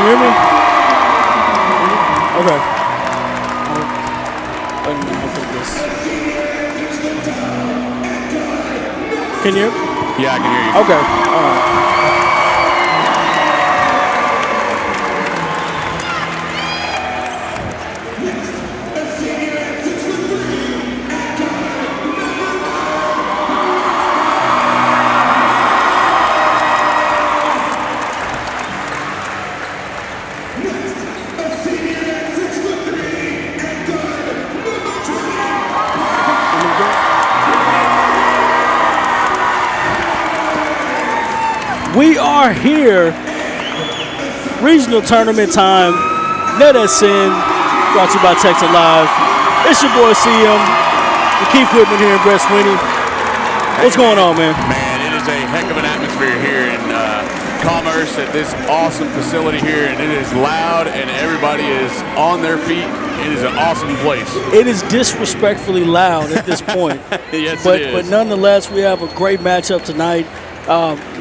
hear me? Okay. I'll put this. Can you hear me? Yeah, I can hear you. Okay. All right. We are here, regional tournament time, NETsn, brought to you by Texas Live. It's your boy CM, and Keith Whitman here in Bret CM. What's going on, man? Man, it is a heck of an atmosphere here in Commerce at this awesome facility here, and it is loud, and everybody is on their feet. It is an awesome place. It is disrespectfully loud at this point. Yes, but, it is. But nonetheless, we have a great matchup tonight.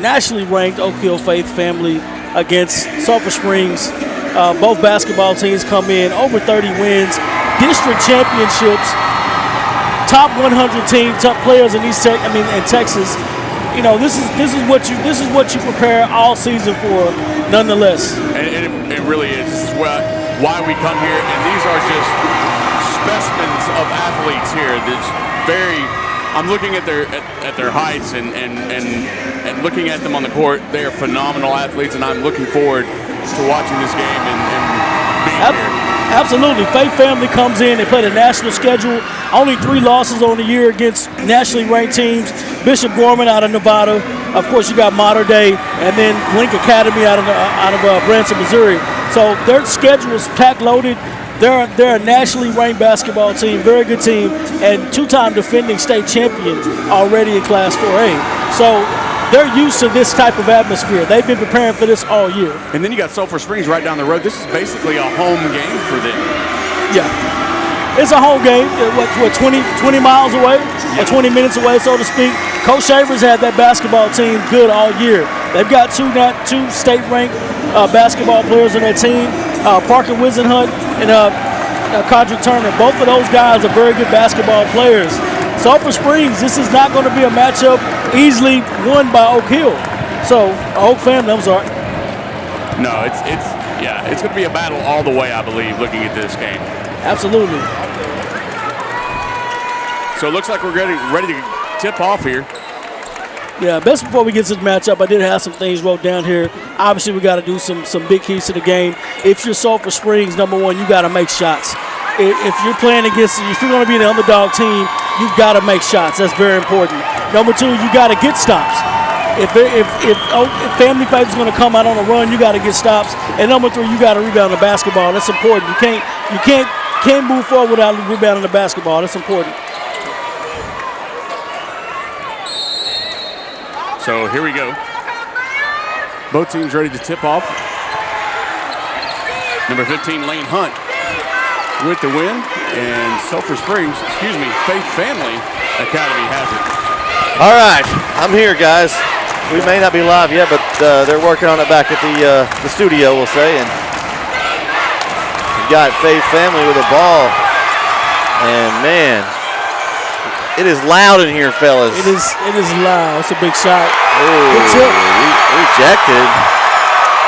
Nationally ranked Oak Hill Faith family against Sulphur Springs. Both basketball teams come in over 30 wins, district championships, top 100 team, top players in in Texas. You know, this is what you prepare all season for. Nonetheless, and it really is why we come here, and these are just specimens of athletes here. That's very. I'm looking at their heights and looking at them on the court. They are phenomenal athletes, and I'm looking forward to watching this game and being here. Absolutely. Faith family comes in. They play the national schedule. Only 3 losses on the year against nationally ranked teams. Bishop Gorman out of Nevada. Of course, you got Mater Dei, and then Link Academy out of Branson, Missouri. So their schedule is packed loaded. They're a nationally ranked basketball team, very good team, and 2-time defending state champion already in Class 4A. So they're used to this type of atmosphere. They've been preparing for this all year. And then you got Sulphur Springs right down the road. This is basically a home game for them. Yeah. It's a home game, what 20 miles away, or 20 minutes away, so to speak. Coach Shavers had that basketball team good all year. They've got two state-ranked basketball players on their team, Parker Wisenhunt and Codrick Turner. Both of those guys are very good basketball players. Sulphur Springs, this is not going to be a matchup easily won by Oak Hill. So, Oak family, I'm sorry. No, it's going to be a battle all the way, I believe, looking at this game. Absolutely. So it looks like we're ready to tip off here. Yeah, best before we get to the matchup, I did have some things wrote down here. Obviously, we got to do some big keys to the game. If you're Sulphur Springs, number one, you got to make shots. If you're playing against, if you're going to be the underdog team, you've got to make shots. That's very important. Number two, you got to get stops. If Family Faith is going to come out on a run, you got to get stops. And number three, you got to rebound the basketball. That's important. You can't move forward without rebounding the basketball. That's important. So here we go. Both teams ready to tip off. Number 15, Lane Hunt with the win. And Sulphur Springs, Faith Family Academy has it. All right, I'm here, guys. We may not be live yet, but they're working on it back at the studio, we'll say. And you got Faith Family with a ball. And, man, it is loud in here, fellas. It is loud. It's a big shot. Good tip. Rejected.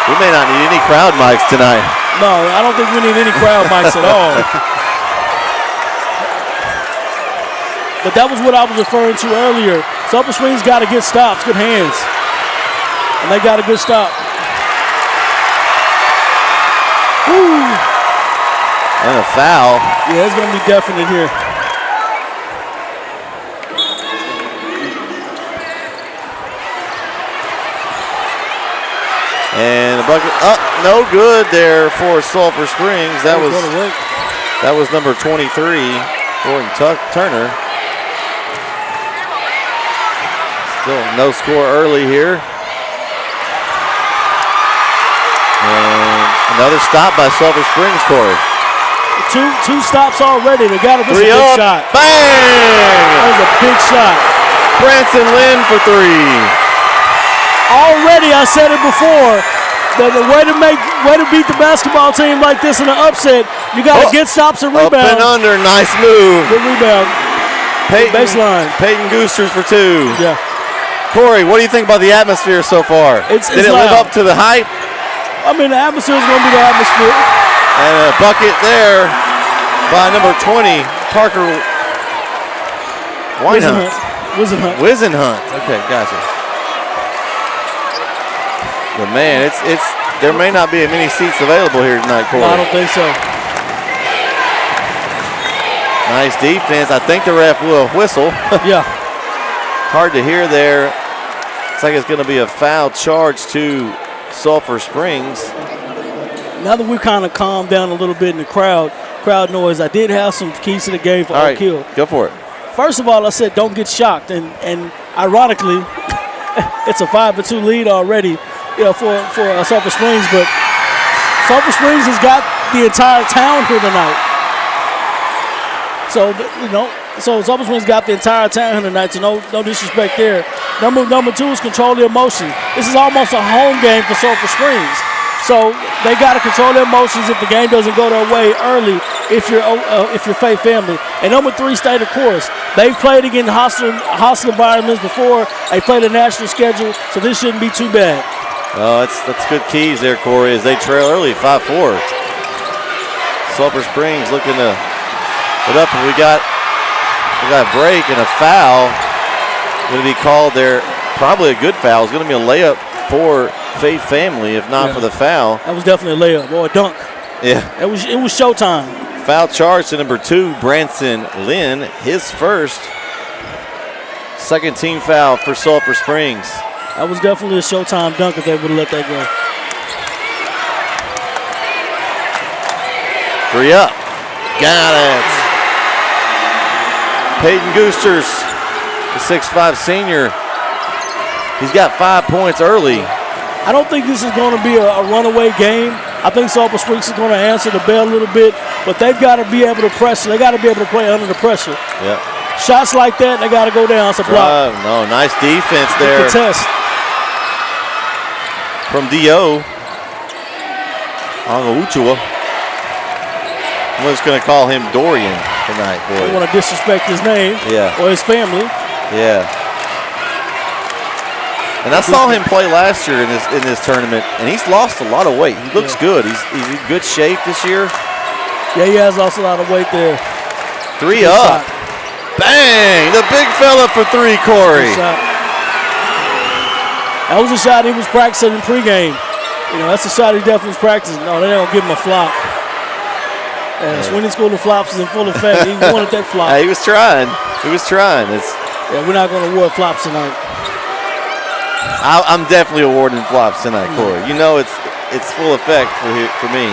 We may not need any crowd mics tonight. No, I don't think we need any crowd mics at all. But that was what I was referring to earlier. Sulphur Springs got to get stops, good hands. And they got a good stop. Woo. And a foul. Yeah, it's going to be definite here. And the bucket up, no good there for Sulphur Springs. That was number 23, Gordon Turner. Still no score early here. And another stop by Sulphur Springs, Corey. Two stops already. They got a big shot. Bang! That was a big shot. Branson Lynn for three. Already, I said it before, The way to beat the basketball team like this in an upset, you got to get stops and rebounds. Up and under, nice move. Good rebound. Baseline. Peyton Goosters for 2. Yeah. Corey, what do you think about the atmosphere so far? Did it live up to the hype? I mean, the atmosphere is going to be the atmosphere. And a bucket there by number 20, Parker Wisenhunt. Okay, gotcha. But man, there may not be many seats available here tonight, Corey. No, I don't think so. Nice defense. I think the ref will whistle. Yeah. Hard to hear there. Looks like it's going to be a foul charge to Sulphur Springs. Now that we've kind of calmed down a little bit in the crowd noise, I did have some keys to the game for Oak Hill. Go for it. First of all, I said don't get shocked, and ironically, it's a 5-2 lead already, for Sulphur Springs. But Sulphur Springs has got the entire town here tonight. So so Sulphur Springs got the entire town here tonight. So no disrespect there. Number 2 is control the emotion. This is almost a home game for Sulphur Springs. So they got to control their emotions if the game doesn't go their way early. If you're Faith Family, and number 3, stay the course. They've played against hostile environments before. They played a national schedule, so this shouldn't be too bad. Oh, that's good keys there, Corey, as they trail early, 5-4. Sulphur Springs looking to put up, and we got a break and a foul. Going to be called there. Probably a good foul. It's going to be a layup for Faith Family, if not for the foul. That was definitely a layup or a dunk. Yeah. It was showtime. Foul charge to number 2, Branson Lynn, his first. Second team foul for Sulphur Springs. That was definitely a showtime dunk if they would have let that go. 3 up. Got it. Peyton Goosters, the 6'5" senior. He's got 5 points early. I don't think this is going to be a runaway game. I think Sulphur Springs is going to answer the bell a little bit, but they've got to be able to pressure. They got to be able to play under the pressure. Yeah. Shots like that, they got to go down. It's a block. No, nice defense there. Good test. From D.O. Angauchua. I'm just going to call him Dorian tonight, boy. Don't want to disrespect his name or his family. Yeah. And I saw him play last year in this tournament, and he's lost a lot of weight. He looks good. He's in good shape this year. Yeah, he has lost a lot of weight there. 3 up. Shot. Bang! The big fella for 3, Corey. That was a shot he was practicing in pregame. That's a shot he definitely was practicing. No, they don't give him a flop. Sweeney School of Flops is in full effect. He wanted that flop. He was trying. We're not going to award flops tonight. I'm definitely awarding flops tonight, Corey. It's full effect for me.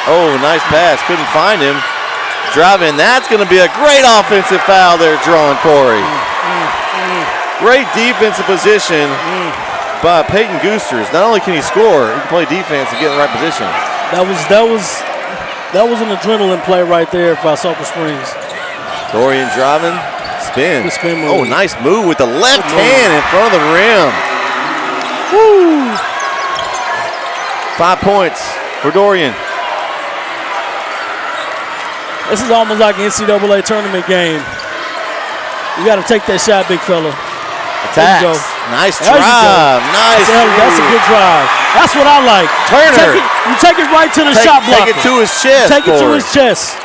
Oh, nice pass. Couldn't find him. Driving. That's going to be a great offensive foul there, drawing Corey. Great defensive position by Peyton Goosters. Not only can he score, he can play defense and get in the right position. That was an adrenaline play right there by Sulphur Springs. Dorian driving. Spin. Spin move. Oh, nice move with the left hand in front of the rim. Woo! 5 points for Dorian. This is almost like an NCAA tournament game. You got to take that shot, big fella. Attacks. Nice drive. Nice. That's a good drive. That's what I like. Turner. You take it right to the shot blocker. Take it to his chest. Take it to his chest.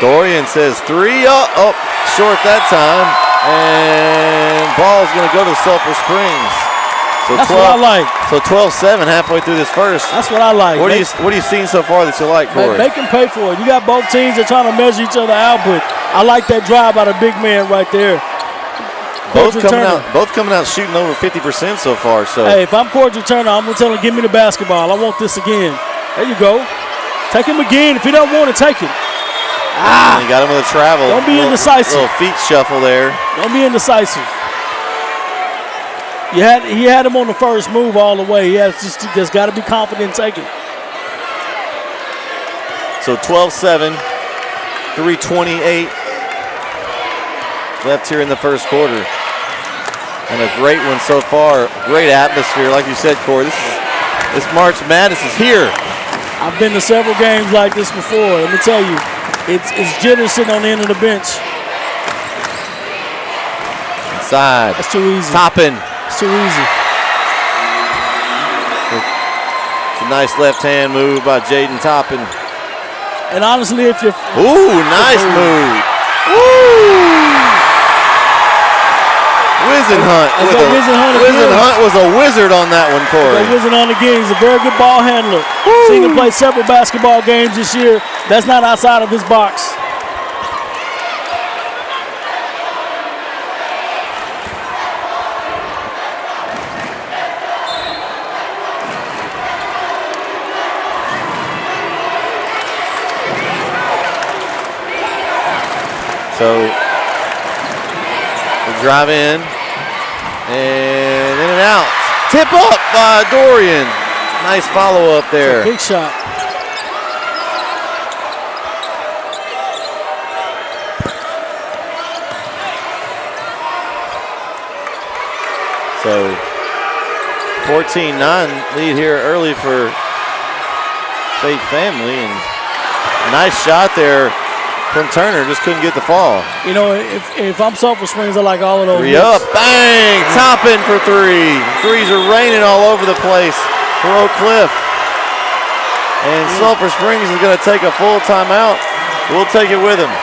Dorian says 3 up. Oh, short that time. And ball's going to go to Sulphur Springs. So that's what I like. So 12-7 halfway through this first. That's what I like. What are you seeing so far that you like, Corey? Make them pay for it. You got both teams that are trying to measure each other out, but I like that drive by the big man right there. Both coming out shooting over 50% so far. So hey, if I'm Cordial Turner, I'm gonna tell him, give me the basketball. I want this again. There you go. Take him again. If he don't want to take it. You got him with a travel. Don't be indecisive. Little feet shuffle there. Don't be indecisive. He had him on the first move all the way. He just got to be confident in taking. So 12-7, 3:28 left here in the first quarter. And a great one so far. Great atmosphere, like you said, Corey. This March Madness is here. I've been to several games like this before. Let me tell you, it's jitters sitting on the end of the bench. Inside. That's too easy. Toppin. It's too easy. It's a nice left-hand move by Jaden Toppin. And honestly, if you're... Ooh, nice move. Woo! Wizenhunt. Wizenhunt was a wizard on that one, Corey. Wizenhunt again. He's a very good ball handler. Seen him play several basketball games this year. That's not outside of his box. So we drive in and in and out. Tip up by Dorian. Nice follow up there. Big shot. So 14-9 lead here early for Faith Family, and nice shot there from Turner, just couldn't get the fall. You know, if I'm Sulphur Springs, I like all of those. Three up, bang, Toppin for three. Threes are raining all over the place for Oak Cliff. And Sulphur Springs is going to take a full timeout. We'll take it with him.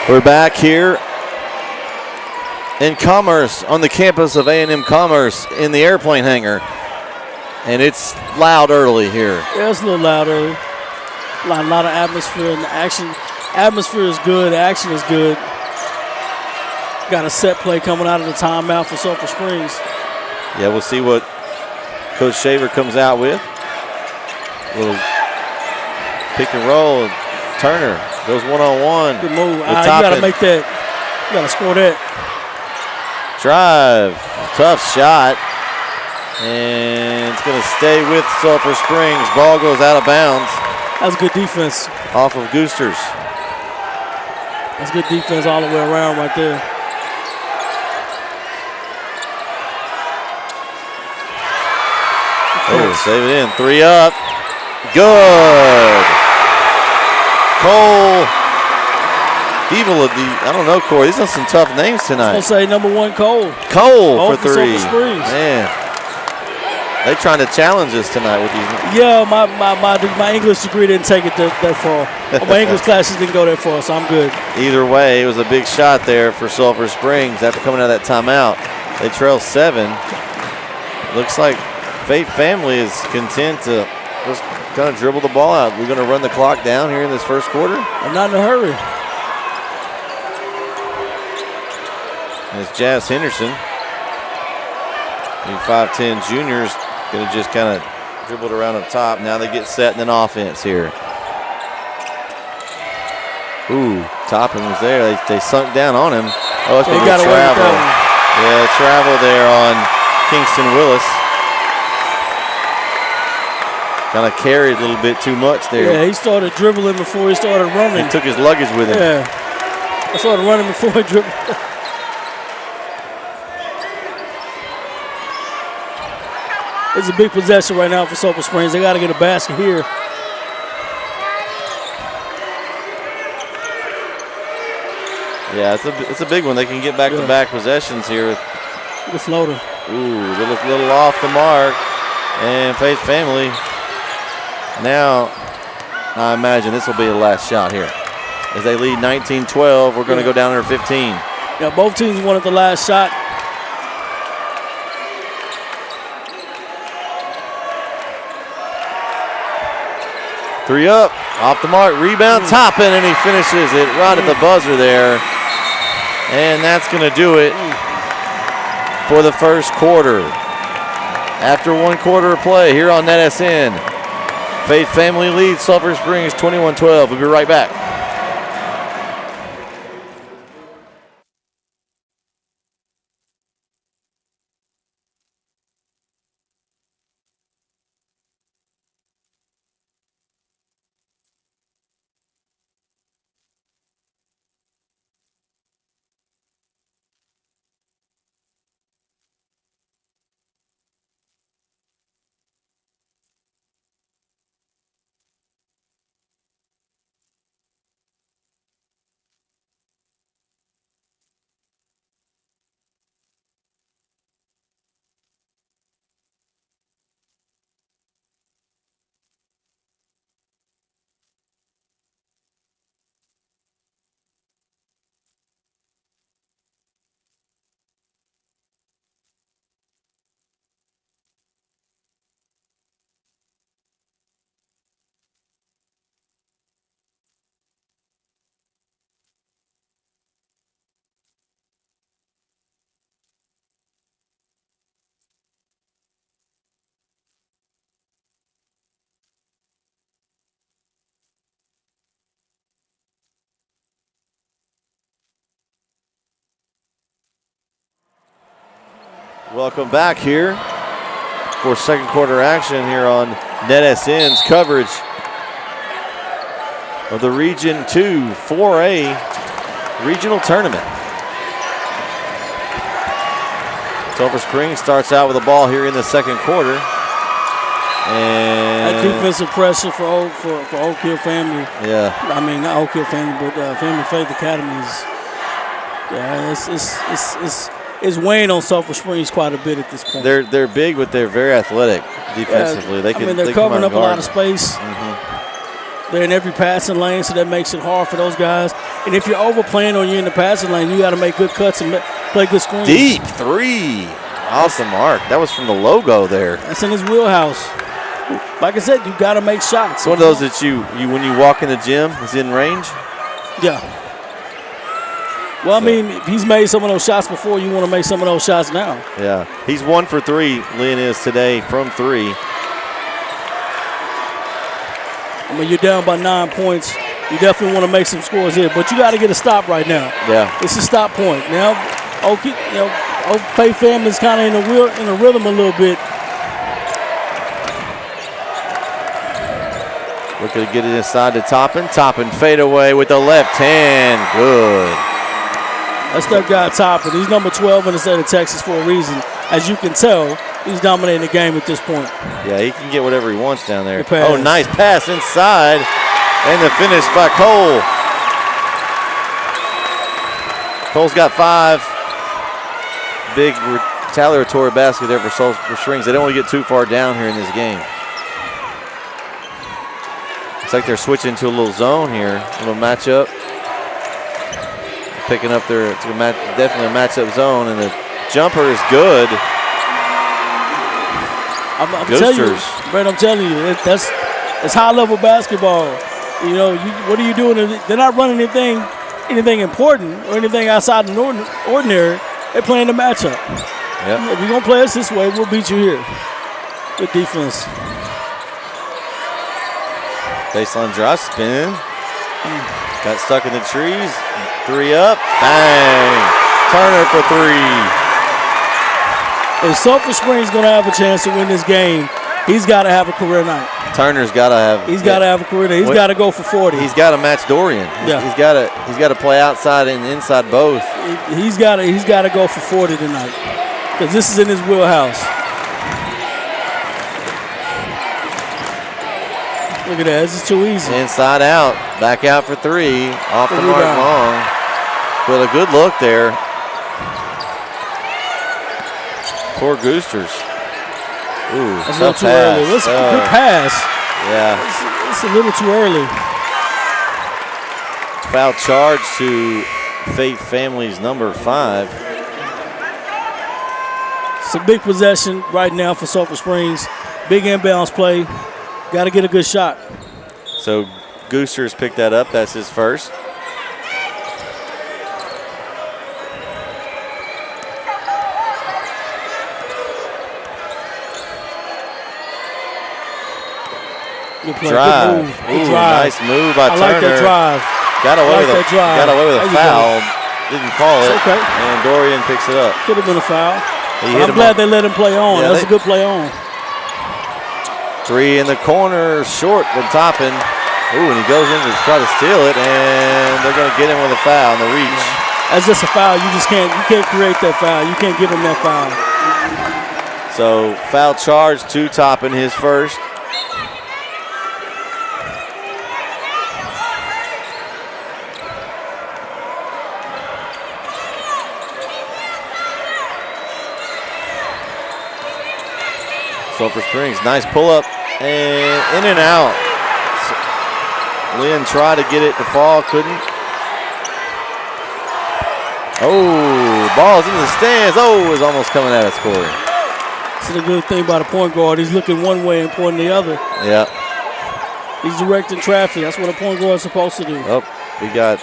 We're back here in Commerce, on the campus of A&M Commerce in the airplane hangar. And it's loud early here. Yeah, it's a little loud early. A lot of atmosphere, and the atmosphere is good, the action is good. Got a set play coming out of the timeout for Sulphur Springs. Yeah, we'll see what Coach Shaver comes out with. A little pick and roll. Turner goes one-on-one. Good move. You got to make that. You got to score that. Drive. Tough shot. And it's going to stay with Sulphur Springs. Ball goes out of bounds. That's good defense. Off of Goosters. That's good defense all the way around right there. Oh, save it in. 3 up. Good. Cole. Evil of the, I don't know, Corey. These are some tough names tonight. I'll say number 1, Cole. Cole for 3. Sulphur Springs. Man. They trying to challenge us tonight with these. Yeah, my English degree didn't take it that far. My English classes didn't go that far, so I'm good. Either way, it was a big shot there for Sulphur Springs after coming out of that timeout. They trail 7. Looks like Faith Family is content to just kind of dribble the ball out. We're going to run the clock down here in this first quarter. I'm not in a hurry. And it's Jazz Henderson. 5'10" juniors going to just kind of dribble it around up top. Now they get set in an offense here. Ooh, Toppin was there. They sunk down on him. Oh, it's going to get travel. Yeah, travel there on Kingston Willis. Kind of carried a little bit too much there. Yeah, he started dribbling before he started running. He took his luggage with him. Yeah, I started running before he dribbled. It's a big possession right now for Sulphur Springs. They got to get a basket here. Yeah, it's a big one. They can get back-to-back possessions here. The floater. Ooh, little off the mark. And Faith Family. Now, I imagine this will be the last shot here. As they lead 19-12, we're going to go down under 15. Yeah, both teams wanted the last shot. Three up, off the mark, rebound, Toppin, and he finishes it right at the buzzer there. And that's going to do it for the first quarter. After 1 quarter of play here on NETsn, Faith Family leads Sulphur Springs 21-12. We'll be right back. Welcome back here for second quarter action here on NETsn's coverage of the Region 2 4A Regional Tournament. Sulphur Springs starts out with the ball here in the second quarter. And that defensive pressure for Oak Hill Family. Yeah. I mean, not Oak Hill Family, but Family Faith Academy is weighing on Sulphur Springs quite a bit at this point. They're big, but they're very athletic defensively. Yeah, they're covering up a lot of space. They're in every passing lane, so that makes it hard for those guys. And if you're overplaying on you in the passing lane, you got to make good cuts and play good screens. Deep three. Awesome mark. That was from the logo there. That's in his wheelhouse. Like I said, you got to make shots. It's one of those that you when you walk in the gym, is in range. Yeah. Well, I mean, if he's made some of those shots before, you want to make some of those shots now. Yeah. He's 1 for 3, Lynn is today from 3. I mean, you're down by 9 points. You definitely want to make some scores here, but you got to get a stop right now. Yeah. It's a stop point. Now, Oak Faith Family's kind of in a rhythm a little bit. Looking to get it inside to Toppin. Toppin fade away with the left hand. Good. That's that guy Toppin. He's number 12 in the state of Texas for a reason. As you can tell, he's dominating the game at this point. Yeah, he can get whatever he wants down there. Oh, nice pass inside. And the finish by Cole. Cole's got 5. Big retaliatory basket there for Sulphur Springs. They don't want to get too far down here in this game. Looks like they're switching to a little zone here, a little matchup. Picking up definitely a matchup zone, and the jumper is good. I'm telling you, Brett, it's high-level basketball. You know, what are you doing? They're not running anything important or anything outside the ordinary. They're playing the matchup. Yep. If you're going to play us this way, we'll beat you here. Good defense. Baseline drop spin. Got stuck in the trees. 3 up. Bang. Turner for 3. If Sulphur Springs going to have a chance to win this game, he's got to have a career night. Turner's got to have. He's got to have a career night. He's got to go for 40. He's got to match Dorian. He's got to play outside and inside both. He's got to go for 40 tonight because this is in his wheelhouse. Look at that. This is too easy. Inside out. Back out for 3. Off the mark long. But a good look there for Goosters. Ooh, that's a little too early. That's a good pass. Yeah. It's a little too early. Foul charge to Faith Family's number 5. It's a big possession right now for Sulphur Springs. Big inbounds play. Got to get a good shot. So Goosters picked that up. That's his first. Good play. Drive. Good move. Good Ooh, drive. nice move by Turner. I like that drive. Got away with a foul. Didn't call it. Okay. And Dorian picks it up. Could have been a foul. I'm on. glad they let him play on. Yeah, that's a good play on. 3 in the corner, short when Toppin. Ooh, and he goes in to try to steal it, and they're going to get him with a foul on the reach. That's just a foul. You can't create that foul. You can't give him that foul. So foul charge to Toppin, his first. Sulphur Springs, nice pull up and in and out. Lynn tried to get it to fall, couldn't. Oh, ball's in the stands. Oh, it was almost coming at us, Corey. That's the good thing about a point guard. He's looking one way and pointing the other. Yeah. He's directing traffic. That's what a point guard is supposed to do. Oh, we got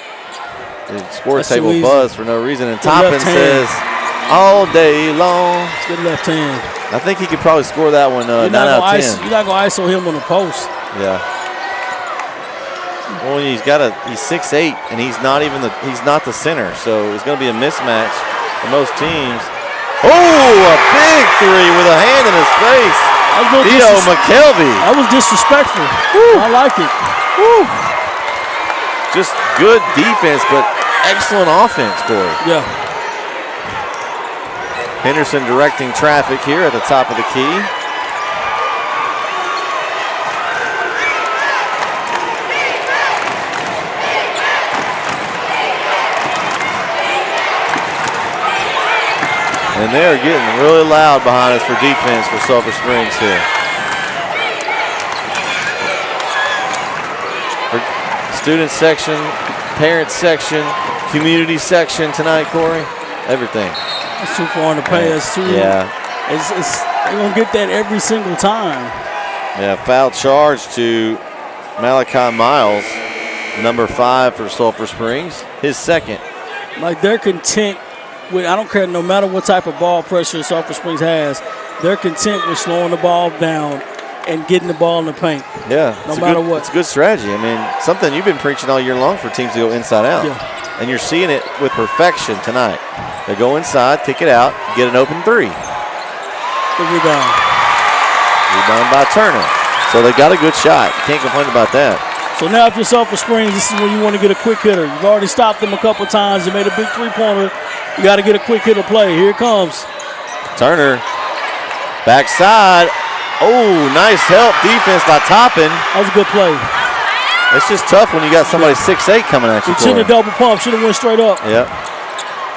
the score table buzz for no reason. And Toppin says, all day long. It's good left hand. I think he could probably score that one 9 out of 10. You're not going to ISO him on the post. Yeah. Well, he's 6'8", and he's not the center, so it's going to be a mismatch for most teams. Oh, a big 3 with a hand in his face. Theo McKelvey. That was disrespectful. Woo. I like it. Woo. Just good defense, but excellent offense, Corey. Yeah. Henderson directing traffic here at the top of the key. And they're getting really loud behind us for defense for Sulphur Springs here. For student section, parent section, community section tonight, Corey. Everything. That's too far to pay us too. Yeah. They're going to get that every single time. Yeah, foul charge to Malachi Miles, number 5 for Sulphur Springs, his second. Like they're content with, I don't care, no matter what type of ball pressure Sulphur Springs has, they're content with slowing the ball down and getting the ball in the paint. Yeah. No matter what. It's a good strategy. I mean, something you've been preaching all year long for teams to go inside out. Yeah. And you're seeing it with perfection tonight. They go inside, kick it out, get an open 3. Good rebound. Rebound by Turner. So they got a good shot. You can't complain about that. So now if you're Sulphur Springs, this is when you want to get a quick hitter. You've already stopped them a couple times. You made a big 3-pointer. You got to get a quick hitter play. Here it comes. Turner, backside. Oh, nice help defense by Toppin. That was a good play. It's just tough when you got somebody 6'8" coming at you. He shouldn't have double pump. Should have went straight up. Yep.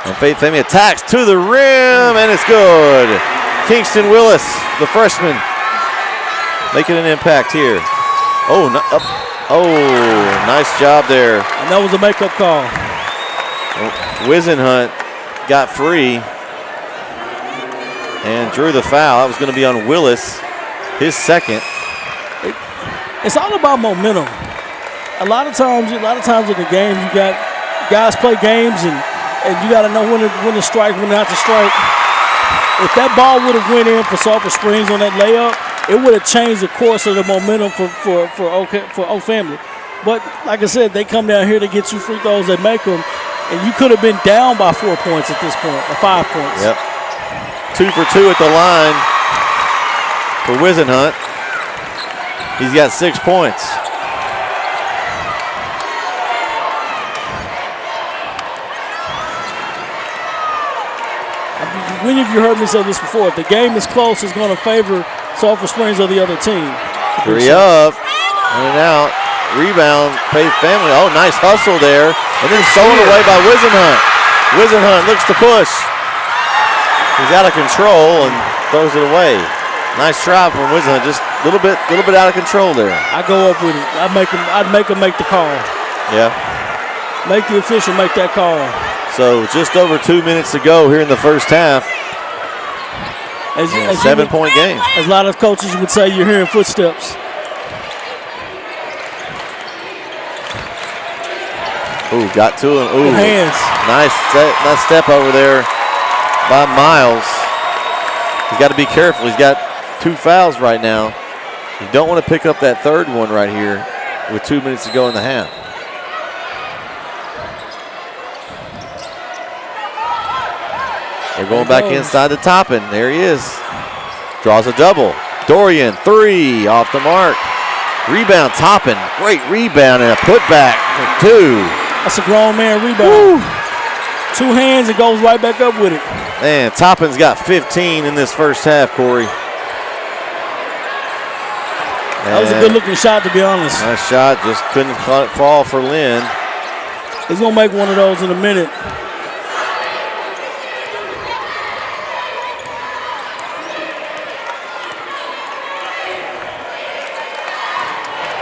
And Faith Family attacks to the rim, and it's good. Kingston Willis, the freshman, making an impact here. Oh, nice job there. And that was a makeup call. Wisenhunt got free and drew the foul. That was going to be on Willis, his second. It's all about momentum. A lot of times in the game, you got guys play games and you got to know when to strike, when not to strike. If that ball would have went in for Sulphur Springs on that layup, it would have changed the course of the momentum for O Family. But like I said, they come down here to get you free throws, they make them, and you could have been down by 4 points at this point, or 5 points. Yep. 2 for 2 at the line for Wisenhunt. He's got 6 points. When have you heard me say this before? If the game is close, it's going to favor Sulphur Springs or the other team. 3 up, in and out, rebound, Faith Family. Oh, nice hustle there. And then stolen away by Wisenhunt. Wisenhunt looks to push. He's out of control and throws it away. Nice try from Wisenhunt. Just a little bit out of control there. I go up with it. I'd make him make the call. Yeah. Make the official make that call. So just over 2 minutes to go here in the first half. As 7-point game. As a lot of coaches would say, you're hearing footsteps. Ooh, got to him. Ooh, hands. Nice step over there by Miles. He's got to be careful. He's got 2 fouls right now. You don't want to pick up that third one right here with 2 minutes to go in the half. They're going back inside the Toppin. There he is. Draws a double. Dorian, 3 off the mark. Rebound, Toppin. Great rebound and a putback for 2. That's a grown man rebound. Woo. 2 hands and goes right back up with it. Man, Toppin's got 15 in this first half, Corey. That was a good-looking shot, to be honest. Nice shot. Just couldn't fall for Lynn. He's going to make one of those in a minute.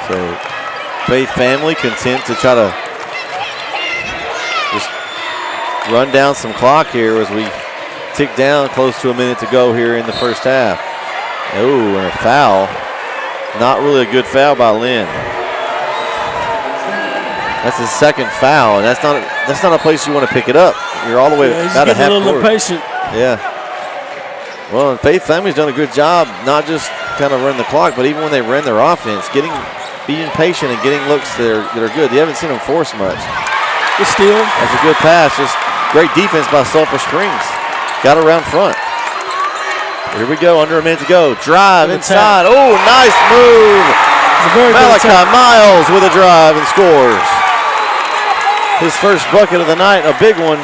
So, Faith family content to try to just run down some clock here as we tick down close to a minute to go here in the first half. Oh, and a foul. Not really a good foul by Lynn. That's his second foul, and that's not a place you want to pick it up. You're all the way about a half court. He's getting a little impatient. Yeah. Well, Faith family's done a good job, not just kind of running the clock, but even when they ran their offense, being patient and getting looks that are good. You haven't seen them force much. Good steal. That's a good pass. Just great defense by Sulphur Springs. Got around front. Here we go, under a minute to go. Drive inside. Oh, nice move. Malachi Miles with a drive and scores. His first bucket of the night, a big one.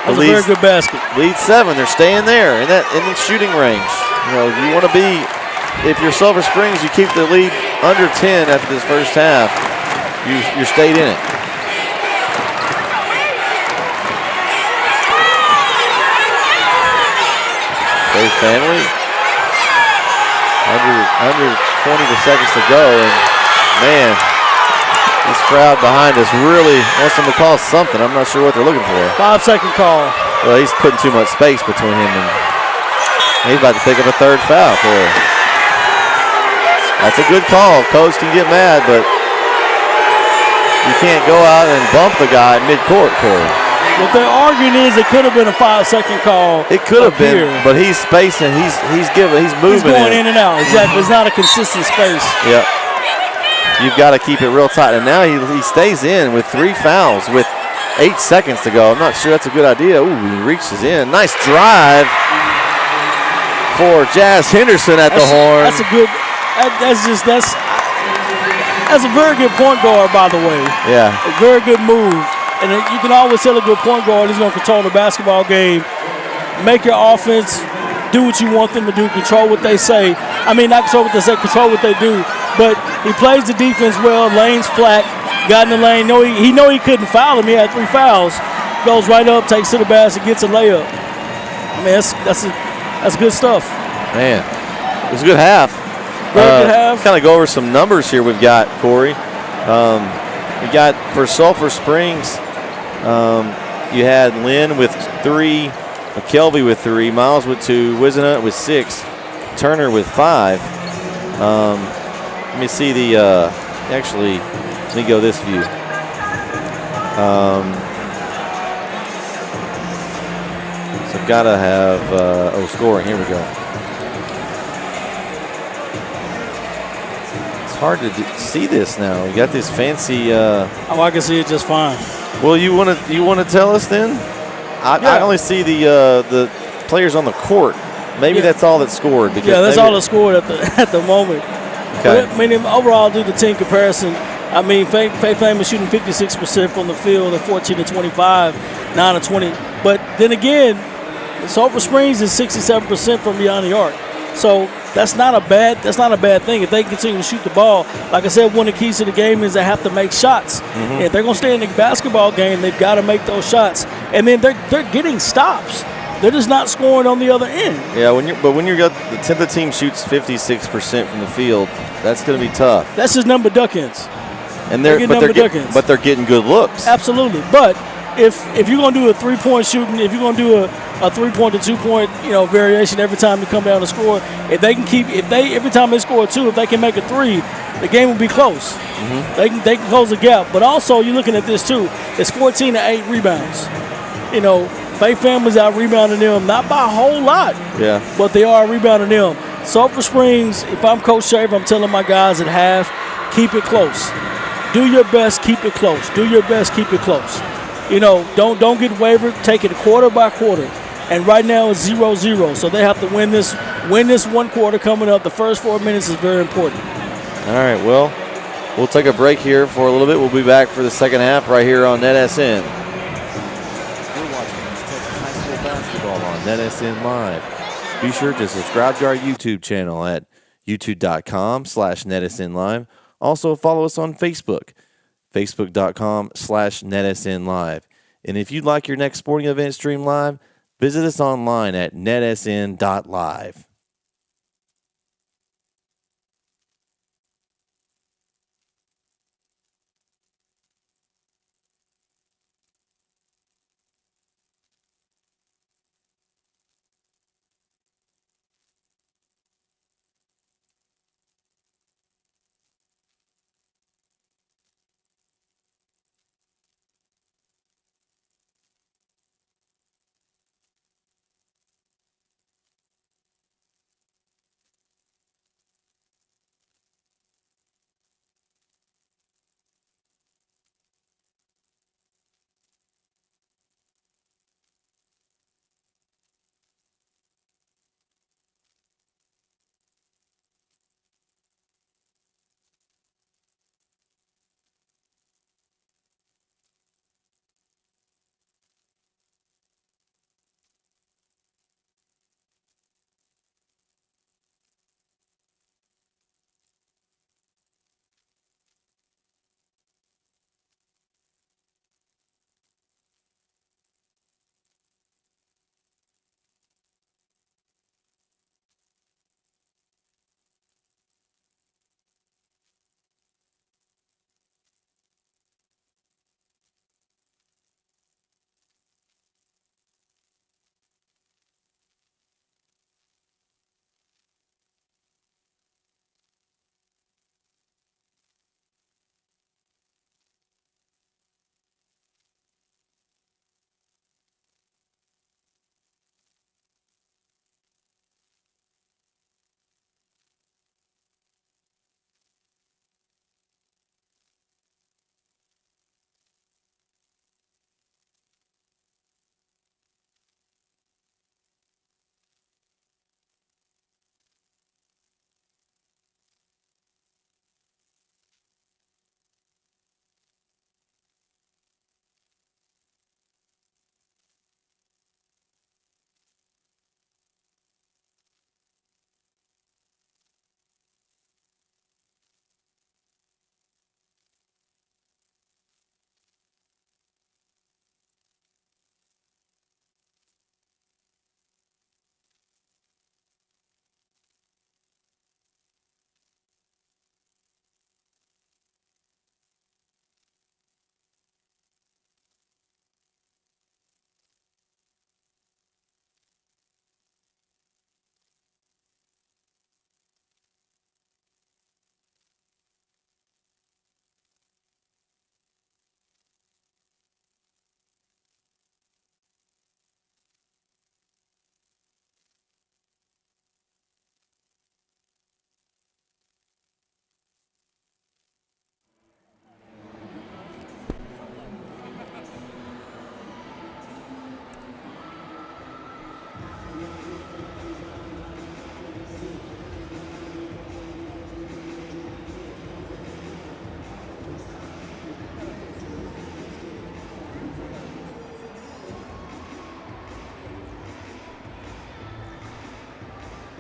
That was a very good basket. Lead 7. They're staying there in the shooting range. You know, you want to be, if you're Sulphur Springs, you keep the lead under 10 after this first half. You stayed in it. Faith family. Under 20 seconds to go, and man, this crowd behind us really wants them to call something. I'm not sure what they're looking for. 5-second call. Well, he's putting too much space between him and he's about to pick up a third foul, Corey. That's a good call. Coach can get mad, but you can't go out and bump the guy mid-court, Corey. What they're arguing is it could have been a 5-second call. It could have been, but he's spacing. He's moving. He's going in and out. Exactly. It's not a consistent space. Yep. You've got to keep it real tight. And now he stays in with 3 fouls with 8 seconds to go. I'm not sure that's a good idea. Ooh, he reaches in. Nice drive for Jazz Henderson at the horn. That's a good. That's a very good point guard, by the way. Yeah. A very good move. And you can always tell a good point guard is going to control the basketball game, make your offense do what you want them to do, control what they say. I mean, not control what they say, control what they do. But he plays the defense well, lane's flat, got in the lane. He he couldn't foul him. He had 3 fouls. Goes right up, takes to the basket, gets a layup. I mean, that's good stuff. Man, it was a good half. Very good half. Kind of go over some numbers here we've got, Corey. We got for Sulphur Springs, you had Lynn with 3, McKelvey with 3, Miles with 2, Wisenhunt with 6, Turner with 5. Let me see the, actually, let me go this view. So I've got to have, scoring, here we go. It's hard to see this now. We got this fancy. I can see it just fine. Well, you want to tell us then? I only see the players on the court. Maybe that's all that scored. Because that's all that scored at the moment. Okay. But, I mean, overall, do the team comparison. I mean, Faith Family shooting 56% from the field at 14-25, 9-20. But then again, Sulphur Springs is 67% from beyond the arc. So that's not a bad thing. If they continue to shoot the ball, like I said, one of the keys to the game is they have to make shots. Mm-hmm. If they're going to stay in the basketball game, they've got to make those shots. and then they're getting stops. They're just not scoring on the other end. Yeah, when you got the team shoots 56% from the field, that's going to be tough. That's his number duck-ins. And they're getting good looks. Absolutely, but if you're going to do a three-point shooting, if you're going to do a three-point to two-point, variation every time you come down to score, every time they score a two, if they can make a three, the game will be close. Mm-hmm. They can close the gap. But also, you're looking at this too. It's 14-8 rebounds. Faith Family's out rebounding them, not by a whole lot. Yeah. But they are rebounding them. Sulphur Springs, if I'm Coach Shaver, I'm telling my guys at half, keep it close. Do your best, keep it close. Do your best, keep it close. Don't get wavered. Take it quarter by quarter. And right now it's 0-0. So they have to win this one quarter coming up. The first 4 minutes is very important. All right, well, we'll take a break here for a little bit. We'll be back for the second half right here on NETsn. You're watching Texas High School basketball on NETsn Live. Be sure to subscribe to our YouTube channel at youtube.com/NETsn Live. Also, follow us on Facebook, facebook.com/NETsn Live. And if you'd like your next sporting event streamed live, visit us online at netsn.live.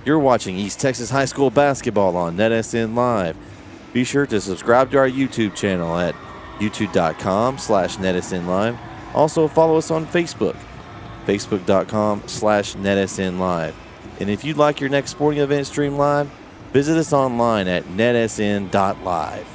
You're watching East Texas High School basketball on NETsn Live. Be sure to subscribe to our YouTube channel at youtube.com/NETsn Live. Also, follow us on Facebook, facebook.com/NETsn Live. And if you'd like your next sporting event streamed live, visit us online at netsn.live.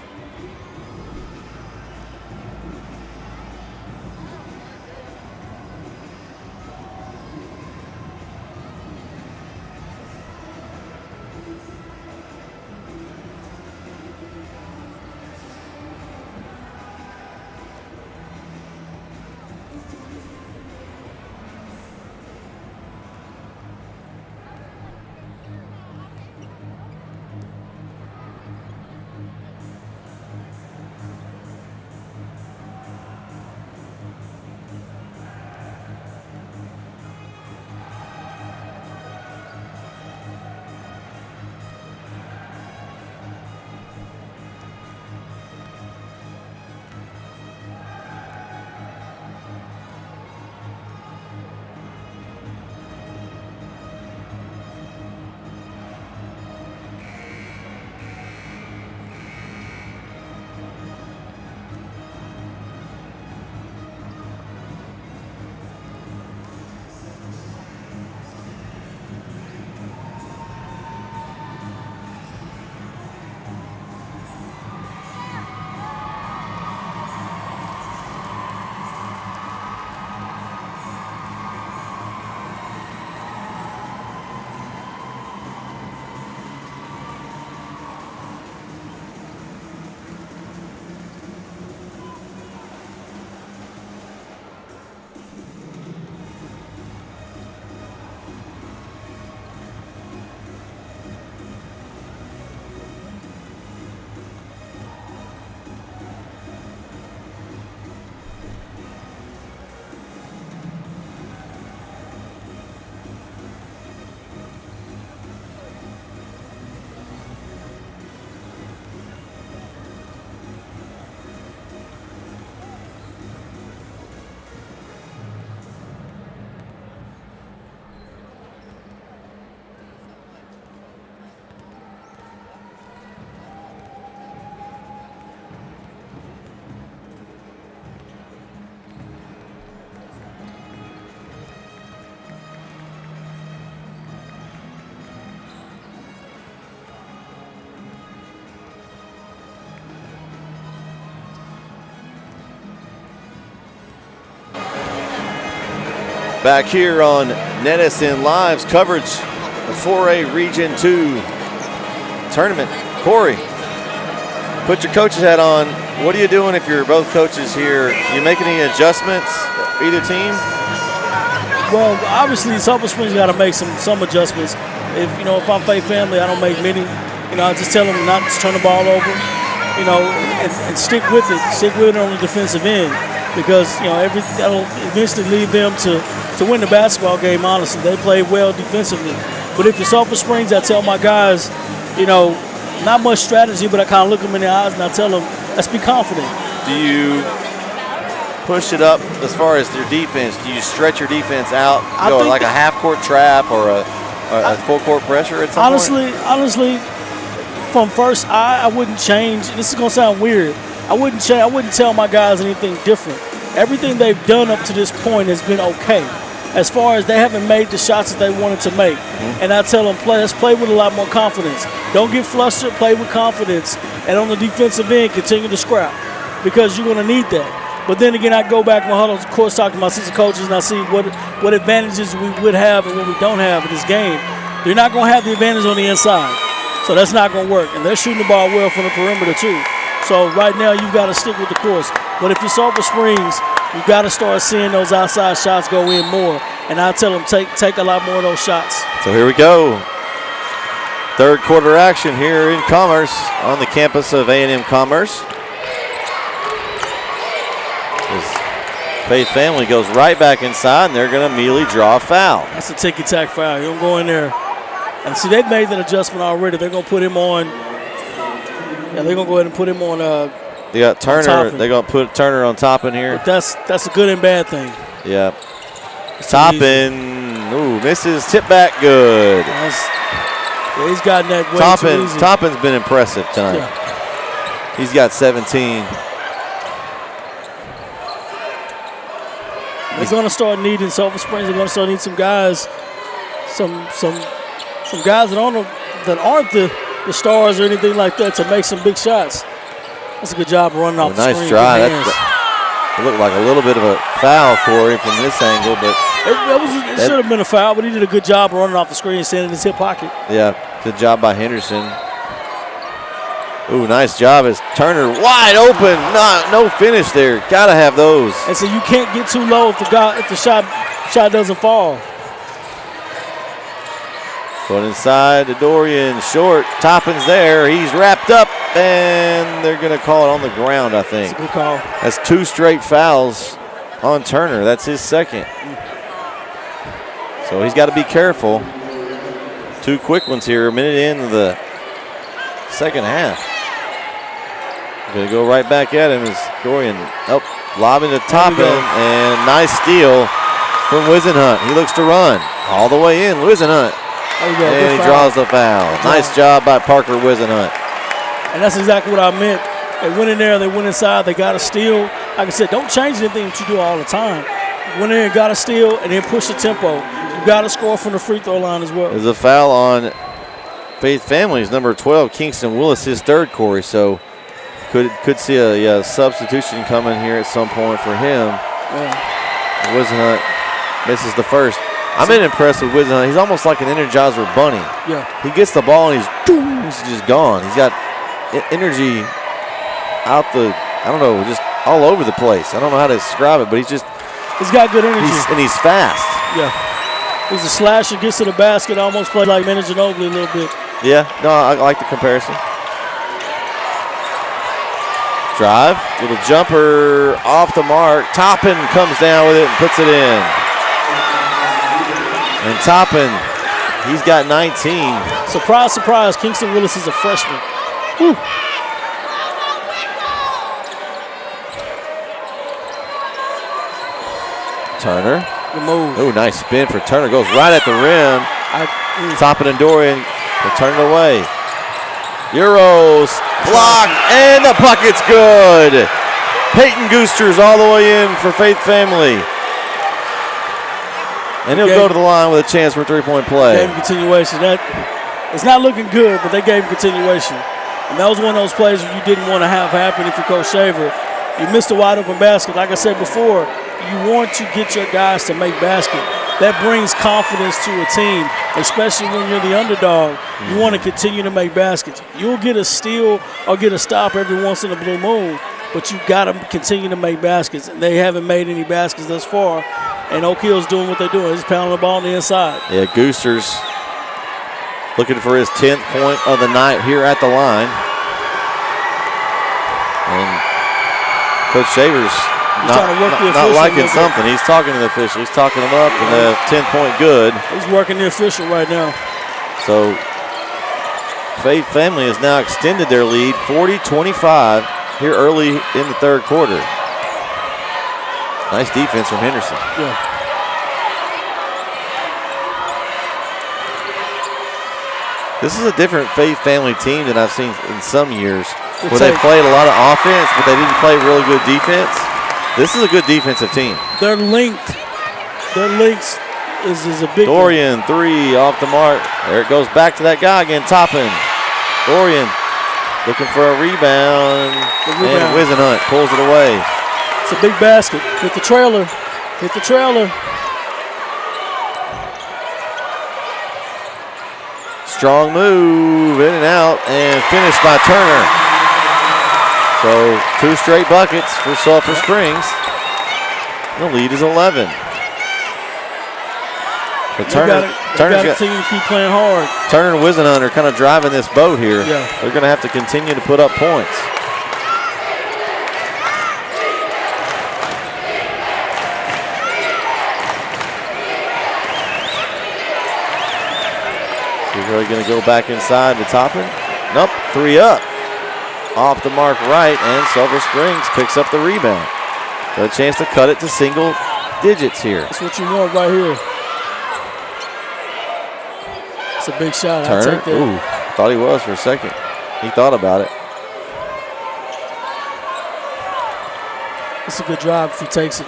Back here on NETsn Live's coverage of 4A Region 2 tournament. Corey, put your coach's hat on. What are you doing if you're both coaches here? You making any adjustments, either team? Well, obviously, Sulphur Springs got to make some adjustments. If I'm Faith Family, I don't make many. I just tell them not to turn the ball over, and stick with it. Stick with it on the defensive end because, that'll eventually lead them to win the basketball game, honestly. They play well defensively. But if you're Sulphur Springs, I tell my guys, not much strategy, but I kind of look them in the eyes and I tell them, let's be confident. Do you push it up as far as your defense? Do you stretch your defense out, go like a half-court trap or a full-court pressure at some point? Honestly, from first I wouldn't change. This is going to sound weird. I wouldn't tell my guys anything different. Everything they've done up to this point has been okay. As far as they haven't made the shots that they wanted to make. And I tell them, let's play with a lot more confidence. Don't get flustered, play with confidence. And on the defensive end, continue to scrap because you're going to need that. But then again, I go back in my huddle, of course, talk to my assistant coaches, and I see what advantages we would have and what we don't have in this game. They're not going to have the advantage on the inside. So that's not going to work. And they're shooting the ball well from the perimeter, too. So right now, you've got to stick with the course. But if you're Sulphur Springs, you've got to start seeing those outside shots go in more. And I tell them, take a lot more of those shots. So here we go. Third quarter action here in Commerce on the campus of A&M Commerce. This Faith Family goes right back inside, and they're going to immediately draw a foul. That's a ticky-tack foul. You don't go in there. And see, they've made that adjustment already. They're going to put him on. Yeah, they're going to go ahead and put him on. They got Turner. They're going to put Turner on top in here. But that's a good and bad thing. Yeah. Toppin. Ooh, misses. Tip back good. Yeah, he's gotten that way too easy. Toppin's been impressive tonight. Yeah. He's got 17. They're going to start needing Sulphur Springs. They're going to start needing some guys, some guys that aren't the stars or anything like that to make some big shots. That's a good job of running off the screen. Nice try. It looked like a little bit of a foul, Corey, from this angle, but it should have been a foul, but he did a good job of running off the screen and staying in his hip pocket. Yeah, good job by Henderson. Ooh, nice job as Turner wide open. No finish there. Got to have those. And so you can't get too low if the shot doesn't fall. Going inside to Dorian, short. Toppin's there. He's wrapped up, and they're going to call it on the ground, I think. That's a good call. That's 2 straight fouls on Turner. That's his second. So he's got to be careful. 2 quick ones here, a minute into the second half. Going to go right back at him as Dorian lobbing to Toppin, and nice steal from Wisenhunt. He looks to run all the way in. Wisenhunt. And he draws the foul. Nice job by Parker Wisenhunt. And that's exactly what I meant. They went in there, they went inside, they got a steal. Like I said, don't change anything that you do all the time. Went in and got a steal and then push the tempo. You got to score from the free throw line as well. There's a foul on Faith Family's number 12, Kingston Willis, his third, Corey. So could see a substitution coming here at some point for him. Yeah. Wisenhunt misses the first. I've been impressed with Wisenhunt. He's almost like an Energizer bunny. Yeah. He gets the ball and he's just gone. He's got energy out I don't know, just all over the place. I don't know how to describe it, but he's got good energy. And he's fast. Yeah. He's a slasher, gets to the basket, almost plays like Manu Ginobili a little bit. Yeah, no, I like the comparison. Drive, little jumper off the mark. Toppin comes down with it and puts it in. And Toppin, he's got 19. Surprise, surprise, Kingston Willis is a freshman. Whew. Turner. Good move. Oh, nice spin for Turner. Goes right at the rim. Toppin and Dorian will turn it away. Euros, block, and the bucket's good. Peyton Gooster's all the way in for Faith Family. And he'll go to the line with a chance for a three-point play. Gave him continuation. It's not looking good, but they gave him continuation. And that was one of those plays you didn't want to have happen if you're Coach Shaver. You missed a wide-open basket. Like I said before, you want to get your guys to make basket. That brings confidence to a team, especially when you're the underdog. You want to continue to make baskets. You'll get a steal or get a stop every once in a blue moon, but you got to continue to make baskets. And they haven't made any baskets thus far. And Oak Hill's doing what they're doing. He's pounding the ball on the inside. Yeah, Gooster's looking for his 10th point of the night here at the line. And Coach Shaver's not liking something. He's talking to the official. He's talking him up, and the 10-point good. He's working the official right now. So Faith Family has now extended their lead 40-25 here early in the third quarter. Nice defense from Henderson. Yeah. This is a different Faith Family team than I've seen in some years, where they played a lot of offense, but they didn't play really good defense. This is a good defensive team. Their length is a big Dorian, three off the mark. There it goes back to that guy again, Toppin. Dorian looking for a rebound. And Wisenhunt pulls it away. It's a big basket. Hit the trailer. Hit the trailer. Strong move, in and out, and finished by Turner. So 2 straight buckets for Sulphur Springs. The lead is 11. But Turner's got to continue to keep playing hard. Turner and Wisenhunt are kind of driving this boat here. Yeah. They're going to have to continue to put up points. He's really going to go back inside to Toppin. Nope, 3 up. Off the mark right, and Sulphur Springs picks up the rebound. Got a chance to cut it to single digits here. That's what you want right here. It's a big shot. Turner, ooh, thought he was for a second. He thought about it. It's a good drive if he takes it.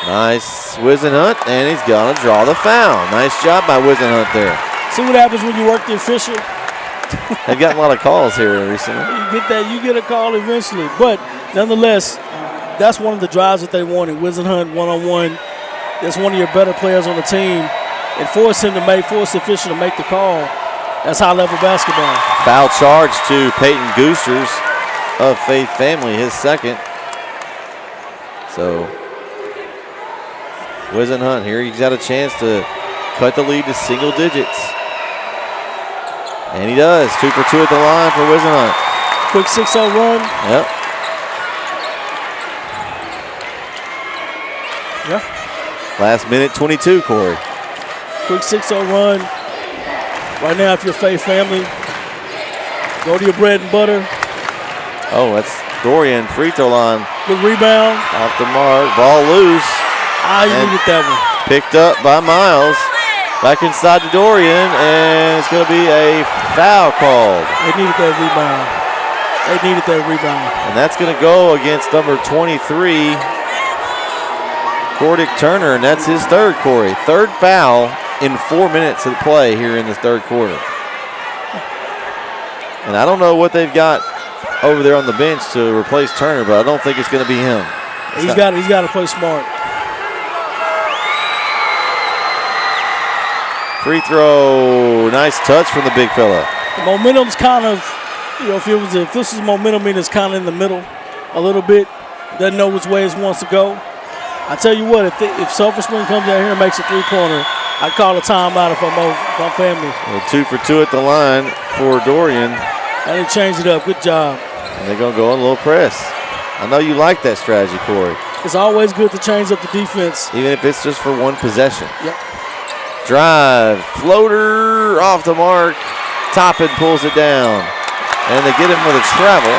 Nice Wisenhunt, and he's going to draw the foul. Nice job by Wisenhunt there. See what happens when you work the official? They've gotten a lot of calls here recently. You get a call eventually. But nonetheless, that's one of the drives that they wanted. Wisenhunt one-on-one. That's one of your better players on the team. And force the official to make the call. That's high-level basketball. Foul charge to Peyton Goosters of Faith Family, his second. So Wisenhunt here, he's got a chance to cut the lead to single digits. And he does. 2 for 2 at the line for Wisenhunt. Quick 6-0 run. Yep. Yeah. Last minute 22, Corey. Quick 6-0 run. Right now, if you're Faith Family, go to your bread and butter. Oh, that's Dorian, free throw line. Good rebound. Off the mark, ball loose. You needed that one. Picked up by Miles. Back inside to Dorian, and it's going to be a foul called. They needed that rebound. And that's going to go against number 23, Cordick Turner, and that's his third, Corey. Third foul in 4 minutes of play here in the third quarter. And I don't know what they've got over there on the bench to replace Turner, but I don't think it's going to be him. He's got to play smart. Free throw, nice touch from the big fella. The momentum's kind of, if this is momentum, it's kind of in the middle a little bit. Doesn't know which way it wants to go. I tell you what, if Sulphur Spring comes out here and makes a three-pointer, I'd call a timeout if I'm Family. Well, 2 for 2 at the line for Dorian. And they changed it up. Good job. And they're going to go on a little press. I know you like that strategy, Corey. It's always good to change up the defense. Even if it's just for one possession. Yep. Drive, floater, off the mark. Toppin pulls it down. And they get him with a travel.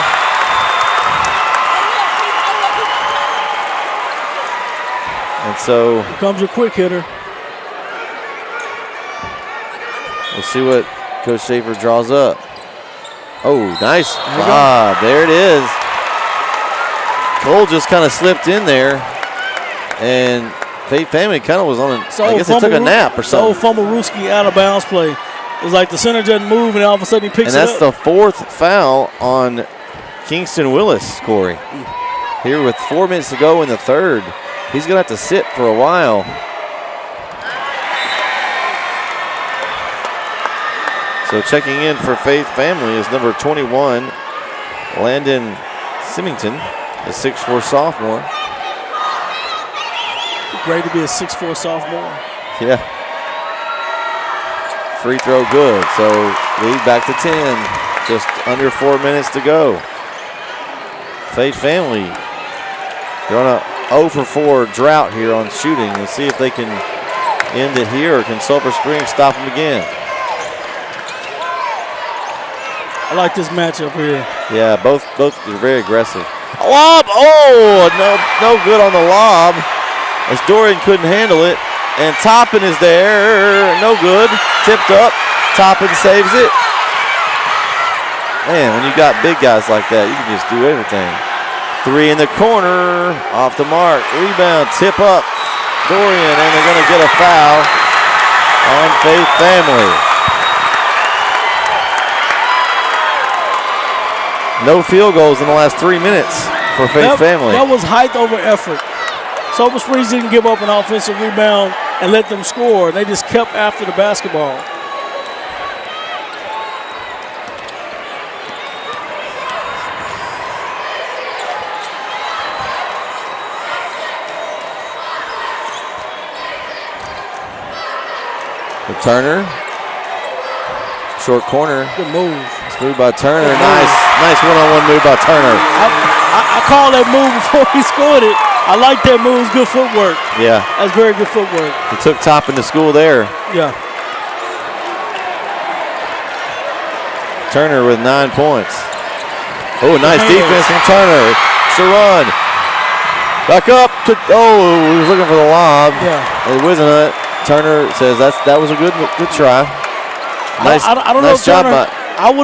And so here comes your quick hitter. We'll see what Coach Schaefer draws up. Oh, nice. There it is. Cole just kind of slipped in there. And Faith Family kind of was on I guess they took a nap or something. Fumaruski out of bounds play. It was like the center doesn't move, and all of a sudden he picks it up. And that's the fourth foul on Kingston Willis, Corey. Here with 4 minutes to go in the third. He's going to have to sit for a while. So checking in for Faith Family is number 21, Landon Symington, a 6'4" sophomore. Great to be a 6'4" sophomore. Yeah. Free throw good, so lead back to 10. Just under 4 minutes to go. Faith Family, they're on a 0 for 4 drought here on shooting. Let's see if they can end it here, or can Sulphur Springs stop them again? I like this matchup here. Yeah, both are very aggressive. Lob! Oh, no good on the lob, as Dorian couldn't handle it. And Toppin is there, no good. Tipped up, Toppin saves it. Man, when you got big guys like that, you can just do everything. 3 in the corner, off the mark, rebound, tip up. Dorian, and they're gonna get a foul on Faith Family. No field goals in the last 3 minutes for Faith Family. That was height over effort. Sulphur Springs didn't give up an offensive rebound and let them score. They just kept after the basketball. Turner, short corner. Good move. Smooth by Turner. Nice one-on-one move by Turner. I called that move before he scored it. I like that move. It's good footwork. Yeah. That's very good footwork. He took Toppin to school there. Yeah. Turner with 9 points. Oh, nice defense from Turner. It's a run. Back up to, he was looking for the lob. Yeah. It wasn't it. Turner says that was a good try. Nice, I don't know nice job Turner, by. I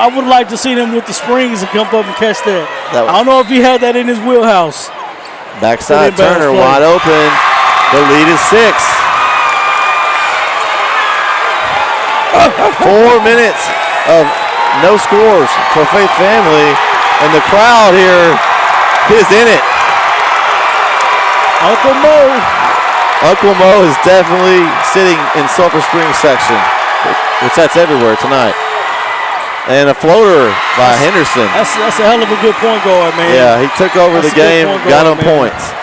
would like to see him with the springs and come up and catch that. I don't know if he had that in his wheelhouse. Backside Turner wide open. The lead is 6. 4 minutes of no scores for Faith Family, and the crowd here is in it. Uncle Mo is definitely sitting in Sulphur Springs section, which that's everywhere tonight. And a floater by Henderson. That's a hell of a good point guard, man. Yeah, he took over the game, got him points.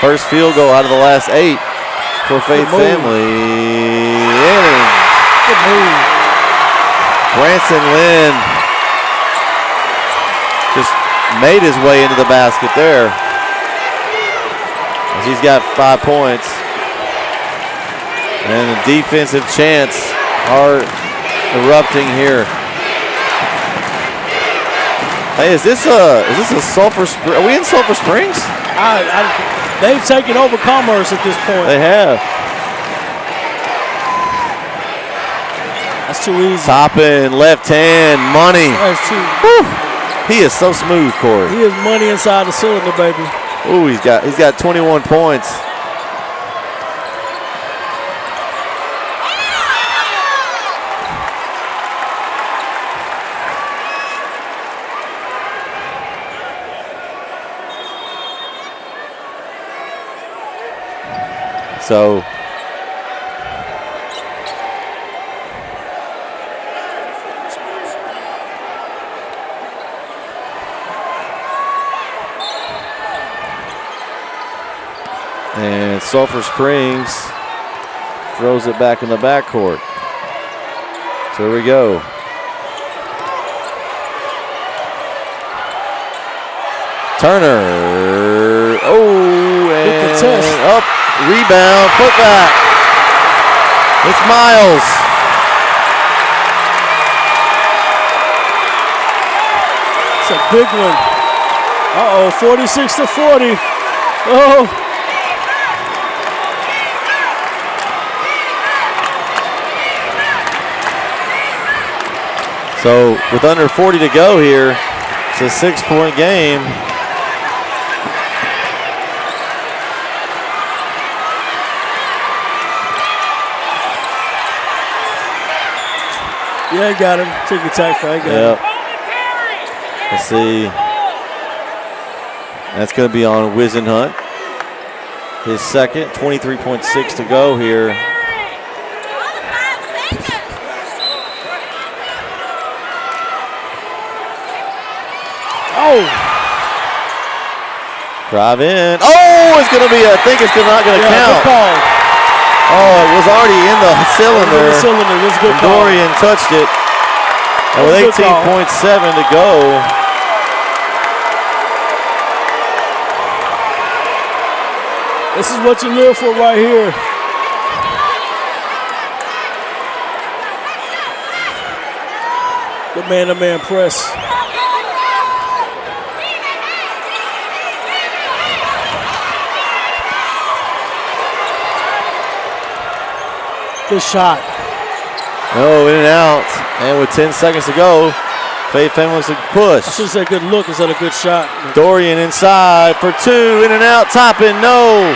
First field goal out of the last 8 for Faith Family. Good move. Branson Lynn just made his way into the basket there. He's got 5 points. And the defensive chants are erupting here. Hey, is this a Sulphur Springs? Are we in Sulphur Springs? They've taken over Commerce at this point. They have. That's too easy. Toppin, left hand, money. That's too. Whew. He is so smooth, Corey. He is money inside the cylinder, baby. Ooh, he's got 21 points. So and Sulphur Springs throws it back in the backcourt. So here we go. Turner. Oh, and up. Rebound, put back. It's Miles. It's a big one. 46-40. Oh. So with under 40 to go here, it's a 6-point game. Yeah, I got him. Take your tack for I got him. Let's see. That's going to be on Wisenhunt. His second, 23.6 to go here. Oh! Drive in. Oh, it's going to be, I think it's not going to count. Good call. Oh, it was already in the cylinder. It was a good call. Dorian touched it. And with 18.7 to go. This is what you live for right here. Good man-to-man press. Good shot. No, in and out. And with 10 seconds to go, Faith Family wants to push. I should say good look instead of good shot. Dorian inside for 2, in and out, Toppin, no.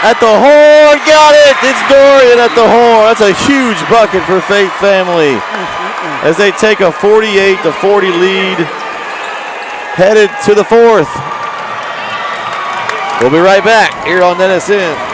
At the horn, got it. It's Dorian at the horn. That's a huge bucket for Faith Family as they take a 48-40 lead, headed to the 4th. We'll be right back here on NETsn.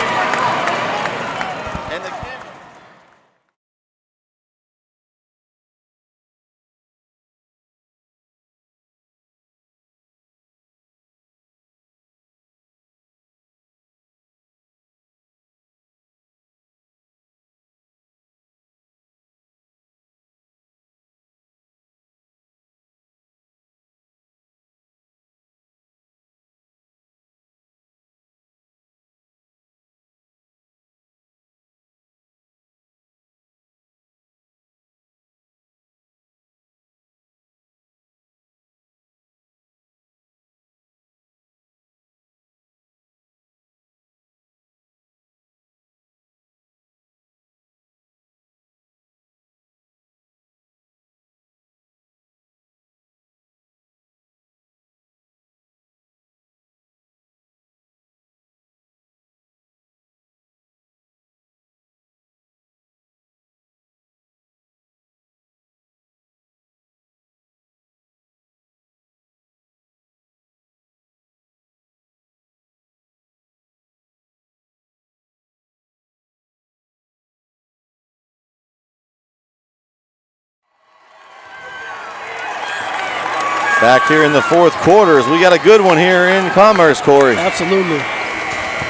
Back here in the fourth quarters, we got a good one here in Commerce, Corey. Absolutely.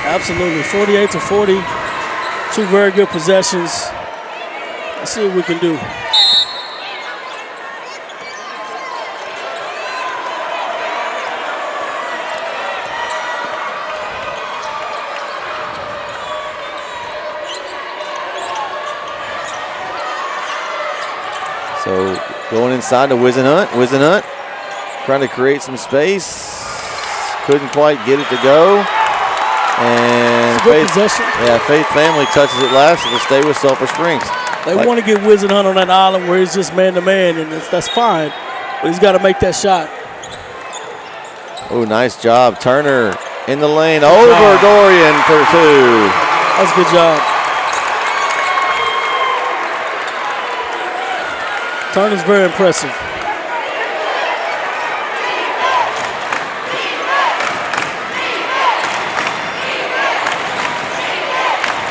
Absolutely. 48-40. Two very good possessions. Let's see what we can do. So going inside to Wisenhunt. Wisenhunt trying to create some space. Couldn't quite get it to go. And Faith Family touches it last, so they stay with Sulphur Springs. They want to get Wisenhunt on that island where he's just man-to-man, and that's fine. But he's got to make that shot. Oh, nice job. Turner in the lane. Over Dorian for two. That's a good job. Turner's very impressive.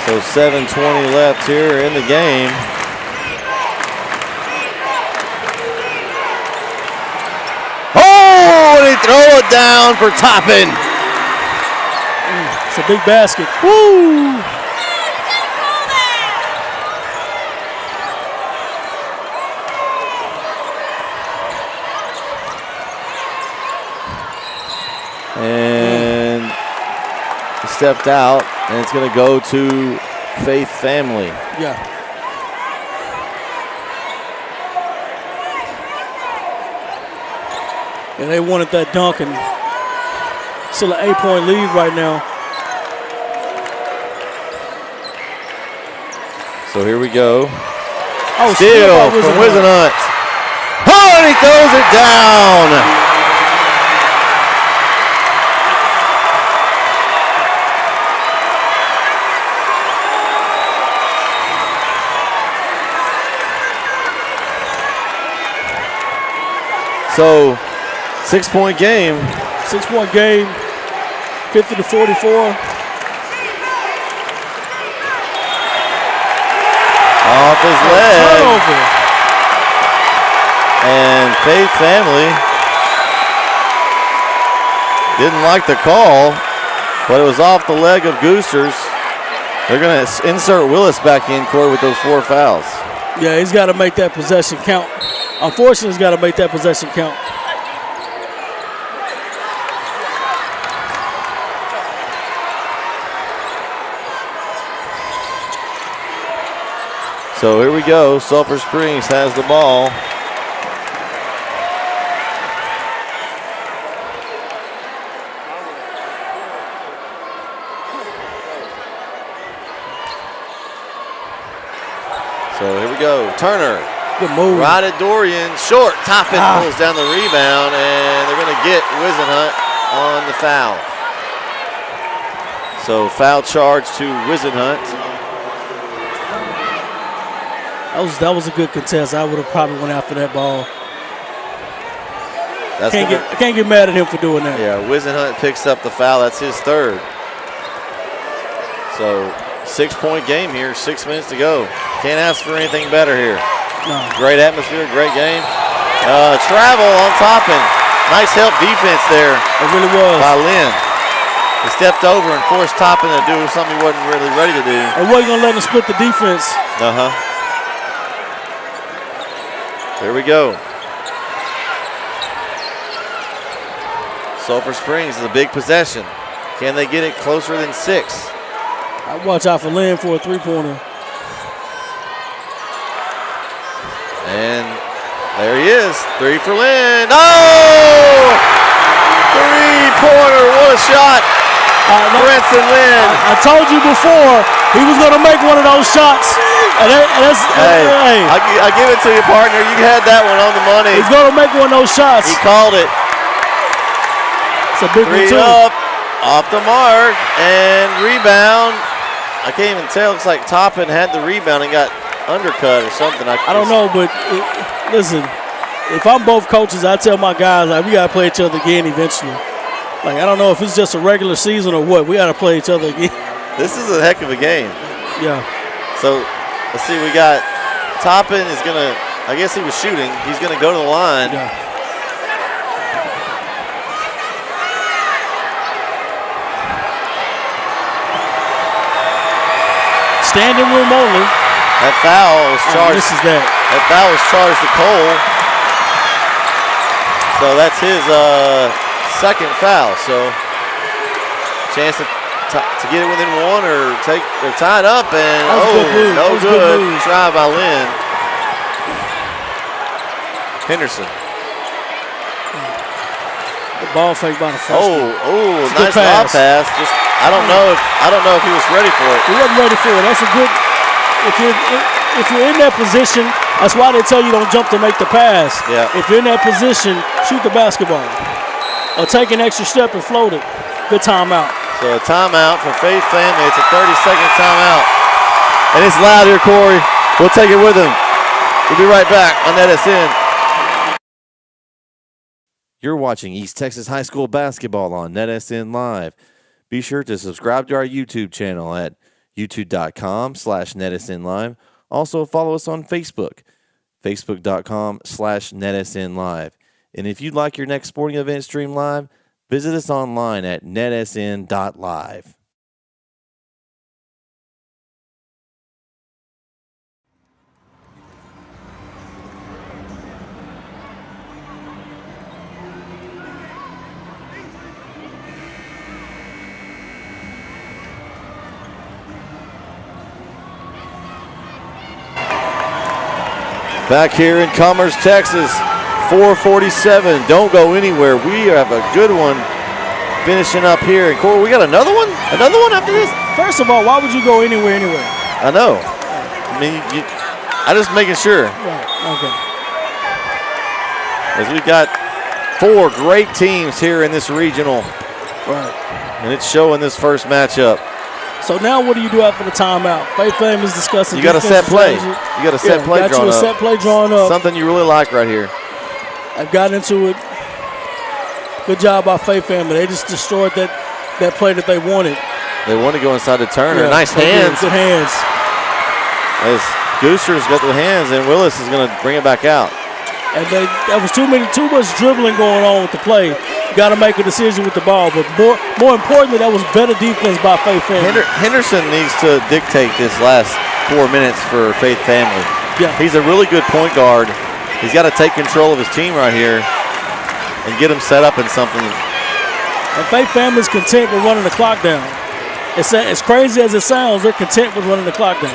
So 7:20 left here in the game. Oh, and he throw it down for Toppin. It's a big basket. Woo! And he stepped out, and it's going to go to Faith Family. Yeah. And they wanted that dunk, and still an 8-point lead right now. So here we go. Oh, steal from Wisenhunt. Oh, and he throws it down. So, 6-point game. 6-point game, 50-44. Off his leg. Turnover. And Faith Family didn't like the call, but it was off the leg of Goosters. They're going to insert Willis back in court with those 4 fouls. Yeah, he's got to make that possession count. Unfortunately, he's got to make that possession count. So here we go. Sulphur Springs has the ball. So here we go. Turner. Good move. Right at Dorian. Short. Toppin pulls down the rebound, and they're going to get Wisenhunt on the foul. So foul charge to Wisenhunt. That was a good contest. I would have probably went after that ball. I can't get mad at him for doing that. Yeah, Wisenhunt picks up the foul. That's his third. So 6-point game here, 6 minutes to go. Can't ask for anything better here. No. Great atmosphere, great game. Travel on Toppin. Nice help defense there. It really was. By Lynn. He stepped over and forced Toppin to do something he wasn't really ready to do. And wasn't going to let him split the defense. Here we go. Sulphur Springs is a big possession. Can they get it closer than 6? I watch out for Lynn for a 3-pointer. And there he is. 3 for Lynn. Oh! 3-pointer. What a shot. Brenton Lynn. I told you before he was going to make one of those shots. Hey, I give it to you, partner. You had that one on the money. He's going to make one of those shots. He called it. It's a big 3 one, too. up, off the mark, and rebound. I can't even tell. Looks like Toppin had the rebound and got undercut or something. I don't know, but listen, if I'm both coaches, I tell my guys, like, we got to play each other again eventually. Like, I don't know if it's just a regular season or what. We got to play each other again. This is a heck of a game. Yeah. So, let's see. We got Toppin is going to, I guess he was shooting. He's going to go to the line. Yeah. Standing room only. That foul was charged. This is that. That foul was charged to Cole. So that's his second foul. So chance to get it within one or they're tied up and no good. Try by Lynn. Henderson. The ball fake by the freshman. Nice lob pass. Just I don't know if he was ready for it. He wasn't ready for it. That's a good. If you're in that position, that's why they tell you don't jump to make the pass. Yeah. If you're in that position, shoot the basketball or take an extra step and float it. Good timeout. So a timeout for Faith Family. It's a 30-second timeout, and it's loud here, Corey. We'll take it with him. We'll be right back on NETsn. You're watching East Texas High School basketball on NETsn Live. Be sure to subscribe to our YouTube channel at youtube.com/NETsn Live. Also follow us on Facebook, facebook.com/NETsn Live. And if you'd like your next sporting event streamed live, visit us online at netsn.live. Back here in Commerce, Texas, 4:47. Don't go anywhere. We have a good one finishing up here. And Corey, we got another one? Another one after this? First of all, why would you go anywhere? I know. I mean, I'm just making sure. Right, okay. As we've got 4 great teams here in this regional. Right. And it's showing this first matchup. So now what do you do after the timeout? Faith Family is discussing. You got a set play. Strategy. You got a set play drawn up. Set play drawn up. Something you really like right here. I've gotten into it. Good job by Faith Family. They just destroyed that play that they wanted. They want to go inside the Turner. Yeah, nice hands. Good hands. As Gooster's got the hands, and Willis is going to bring it back out. And there was too much dribbling going on with the play. Got to make a decision with the ball. But more importantly, that was better defense by Faith Family. Henderson needs to dictate this last 4 minutes for Faith Family. Yeah. He's a really good point guard. He's got to take control of his team right here and get him set up in something. And Faith Family's content with running the clock down. As crazy as it sounds, they're content with running the clock down.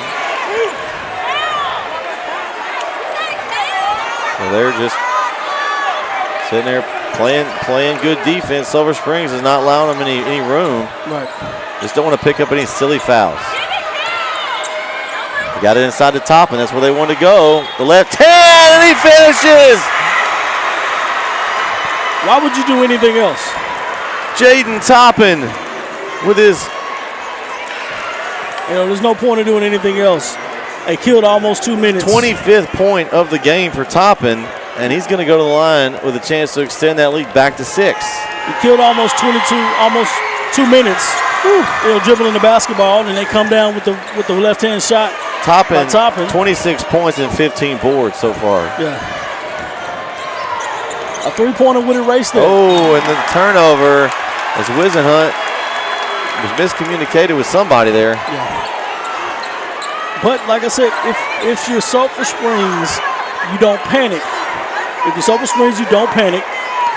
So they're just sitting there playing good defense. Silver Springs is not allowing them any room. Right. Just don't want to pick up any silly fouls. They got it inside the top, and that's where they want to go. The left hand, and he finishes. Why would you do anything else? Jaden Toppin with his. There's no point in doing anything else. They killed almost 2 minutes. 25th point of the game for Toppin, and he's going to go to the line with a chance to extend that lead back to 6. He killed almost 2 minutes. Dribbling the basketball, and they come down with the left-hand shot. Toppin, 26 points and 15 boards so far. Yeah. A three-pointer would erase that. Oh, and the turnover as Wisenhunt was miscommunicated with somebody there. Yeah. But like I said, if you're Sulphur Springs, you don't panic. If you're Sulphur Springs, you don't panic.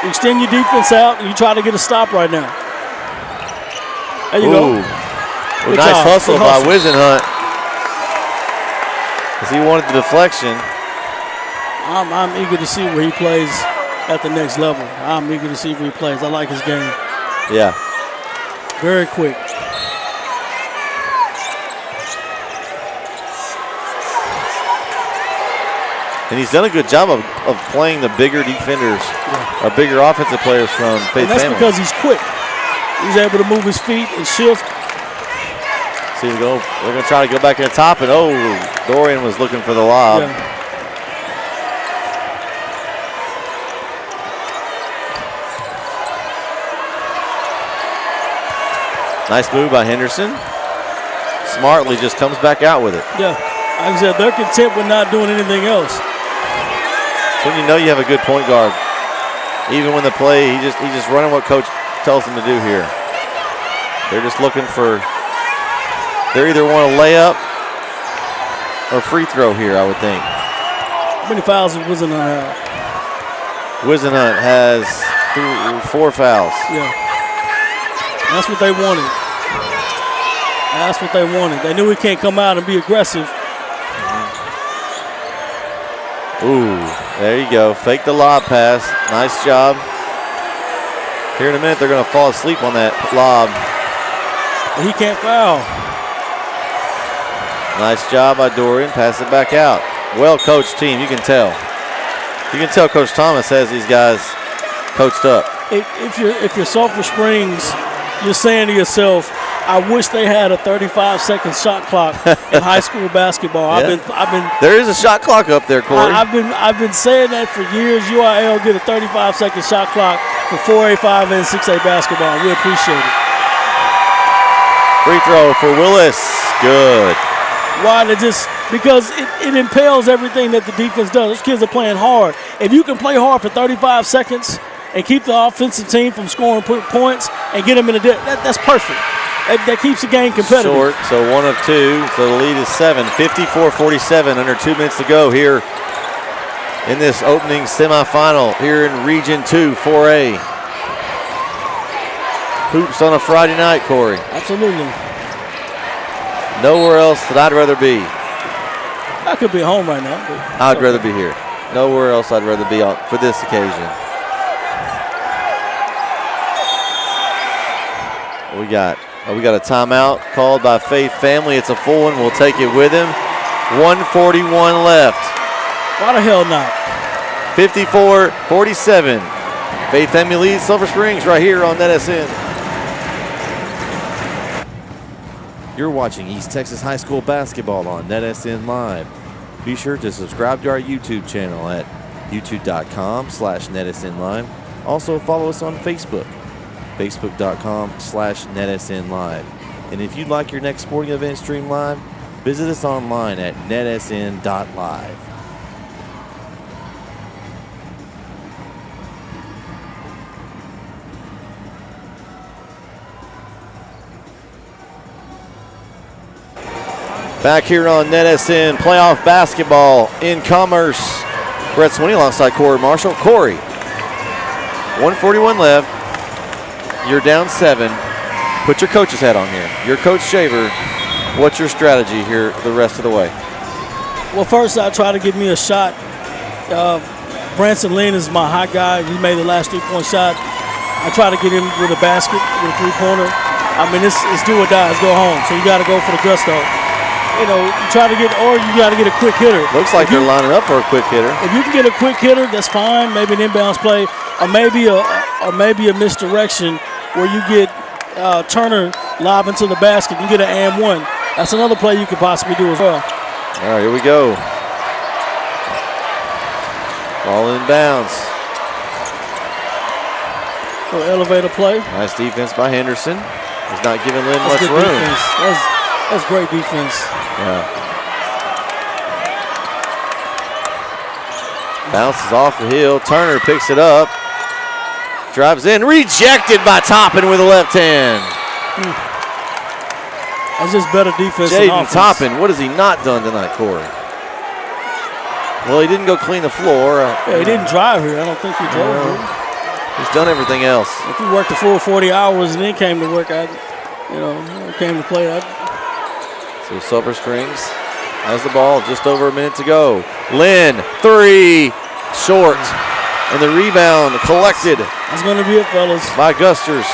You extend your defense out, and you try to get a stop right now. There you go. Nice hustle by Wisenhunt. As he wanted the deflection. I'm eager to see where he plays at the next level. I'm eager to see where he plays. I like his game. Yeah. Very quick. And he's done a good job of playing the bigger defenders, or bigger offensive players from Faith Family. And that's because he's quick. He's able to move his feet and shift. See, they're going to try to go back in the top, and Dorian was looking for the lob. Yeah. Nice move by Henderson. Smartly just comes back out with it. Yeah, like I said, they're content with not doing anything else. So you know you have a good point guard. Even when the play, he's just running what coach tells him to do here. They're just looking for, they either want to lay up or free throw here, I would think. How many fouls does Wisenhunt have? Wisenhunt has 4 fouls. Yeah. That's what they wanted. That's what they wanted. They knew he can't come out and be aggressive. Ooh, there you go. Fake the lob pass. Nice job. Here in a minute, they're going to fall asleep on that lob. But he can't foul. Nice job by Dorian. Pass it back out. Well-coached team, you can tell. You can tell Coach Thomas has these guys coached up. If you're Sulphur Springs, you're saying to yourself, I wish they had a 35-second shot clock in high school basketball. Yeah. I've been. There is a shot clock up there, Corey. I've been saying that for years. UIL get a 35-second shot clock for 4A, 5A, and 6A basketball. We appreciate it. Free throw for Willis. Good. Why? Because it impels everything that the defense does. Those kids are playing hard. If you can play hard for 35 seconds and keep the offensive team from scoring points and get them in that's perfect. That keeps the game competitive. Short, so 1 of 2. So the lead is 7. 54-47, under 2 minutes to go here in this opening semifinal here in Region 2, 4A. Hoops on a Friday night, Corey. Absolutely. Nowhere else that I'd rather be. I could be home right now. I'd rather be here. Nowhere else I'd rather be for this occasion. We got a timeout called by Faith Family. It's a full one. We'll take it with him. 1:41 left. Why the hell not? 54-47. Faith Family leads Sulphur Springs right here on NETsn. You're watching East Texas High School basketball on NETsn Live. Be sure to subscribe to our YouTube channel at youtube.com/NETsn Live. Also follow us on Facebook. Facebook.com/NETsn Live. And if you'd like your next sporting event streamed live, visit us online at netsn.live. Back here on NETsn, playoff basketball in Commerce. Brett Swinney alongside Corey Marshall. Corey, 1:41 left. You're down 7. Put your coach's hat on here. You're Coach Shaver. What's your strategy here the rest of the way? Well, first I try to get me a shot. Branson Lynn is my hot guy. He made the last 3-point shot. I try to get him with a basket, with a 3-pointer. I mean, it's do or die. It's go home. So you got to go for the gusto. You know, you try to get, or you got to get a quick hitter. Looks like they're lining up for a quick hitter. If you can get a quick hitter, that's fine. Maybe an inbounds play, or maybe a misdirection where you get Turner lob into the basket. You get an and one. That's another play you could possibly do as well. All right, here we go. Ball inbounds. Little elevator play. Nice defense by Henderson. He's not giving Lynn That's much good room. Defense. That's great defense. Yeah. Bounces off the heel. Turner picks it up. Drives in. Rejected by Toppin with the left hand. That's just better defense. Jaden Toppin, what has he not done tonight, Corey? Well, he didn't go clean the floor. Yeah, he didn't drive here. I don't think he drove here. He's done everything else. If he worked the full 40 hours and then came to work, came to play. So Sulphur Springs has the ball, just over a minute to go. Lynn, 3, short. And the rebound collected. That's going to be it, fellas. By Gusters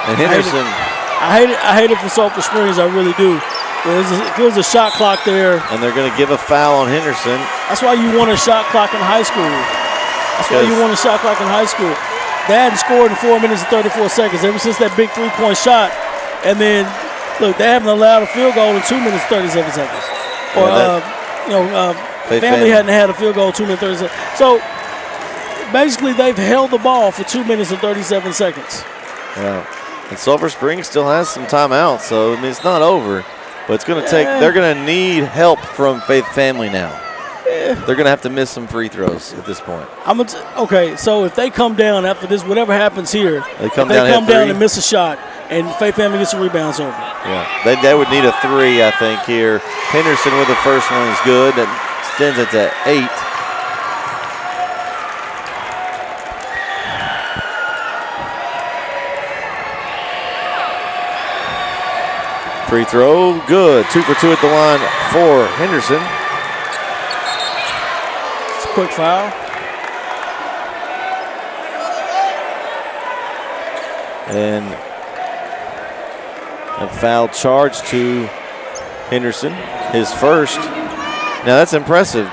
and Henderson. I hate it for Sulphur Springs. I really do. There's a shot clock there. And they're going to give a foul on Henderson. That's why you want a shot clock in high school. That's why you want a shot clock in high school. They hadn't scored in 4 minutes and 34 seconds ever since that big 3-point shot. And then, look, they haven't allowed a field goal in 2 minutes, 37 seconds. Or, Family hadn't had a field goal in 2 minutes, 30 seconds. So, basically, they've held the ball for 2 minutes and 37 seconds. Yeah. And Sulphur Springs still has some timeouts, so I mean, it's not over. But it's going to take, they're going to need help from Faith Family now. They're going to have to miss some free throws at this point. Okay, so if they come down after this, whatever happens here, they come down and miss a shot, and Faith Family gets some rebounds over. Yeah, they would need a 3, I think, here. Henderson with the first one is good. That extends it to 8. Free throw, good. 2 for 2 at the line for Henderson. It's a quick foul. And a foul charge to Henderson, his first. Now that's impressive.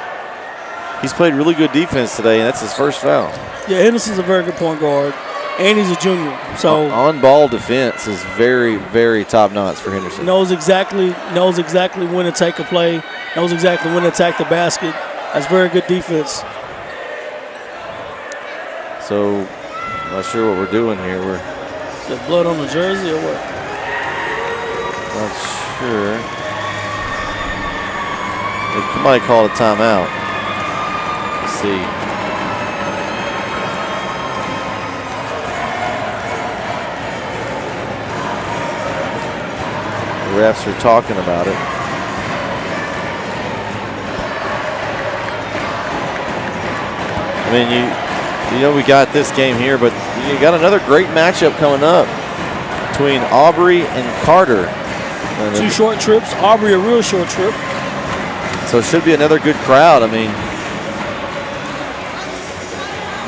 He's played really good defense today, and that's his first foul. Yeah, Henderson's a very good point guard, and he's a junior. So on-ball defense is very, very top-notch for Henderson. Knows exactly when to take a play, knows exactly when to attack the basket. That's very good defense. So I'm not sure what we're doing here. We're Is there blood on the jersey or what? not sure. They might call a timeout. Let's see. The refs are talking about it. I mean, you know we got this game here, but you got another great matchup coming up between Aubrey and Carter. 2 short trips. Aubrey a real short trip. So it should be another good crowd. I mean,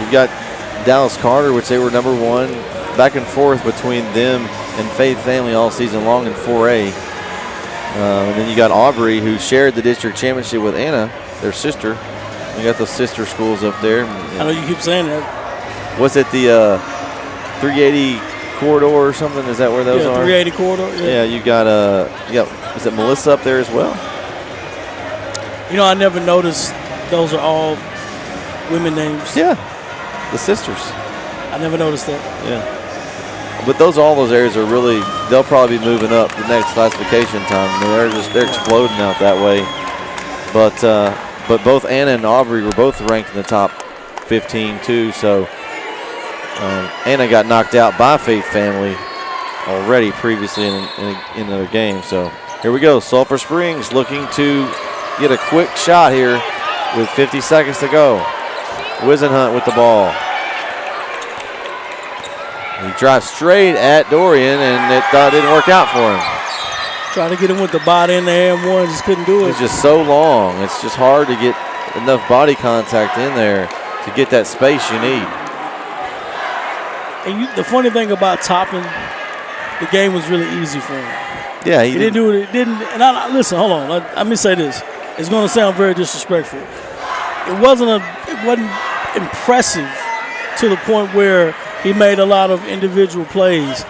you've got Dallas Carter, which they were number 1, back and forth between them and Faith Family all season long in 4A. And then you got Aubrey, who shared the district championship with Anna, their sister. You got those sister schools up there. I know you keep saying that. Was it the 380 corridor or something? Is that where those are? 380 corridor. Yeah, you got is it Melissa up there as well? You know, I never noticed those are all women names. Yeah, the sisters. I never noticed that. Yeah. But all those areas are really, they'll probably be moving up the next classification time. I mean, they're exploding out that way. But both Anna and Aubrey were both ranked in the top 15 too. So Anna got knocked out by Faith Family already previously in another game. So here we go. Sulphur Springs looking to get a quick shot here with 50 seconds to go. Wisenhunt with the ball. He drives straight at Dorian, and it didn't work out for him. Tried to get him with the body in the AM1, just couldn't do it. It's just so long. It's just hard to get enough body contact in there to get that space you need. And the funny thing about Toppin, the game was really easy for him. Yeah, he didn't do it. It didn't. And listen, hold on. Let me say this. It's going to sound very disrespectful. It wasn't impressive to the point where he made a lot of individual plays.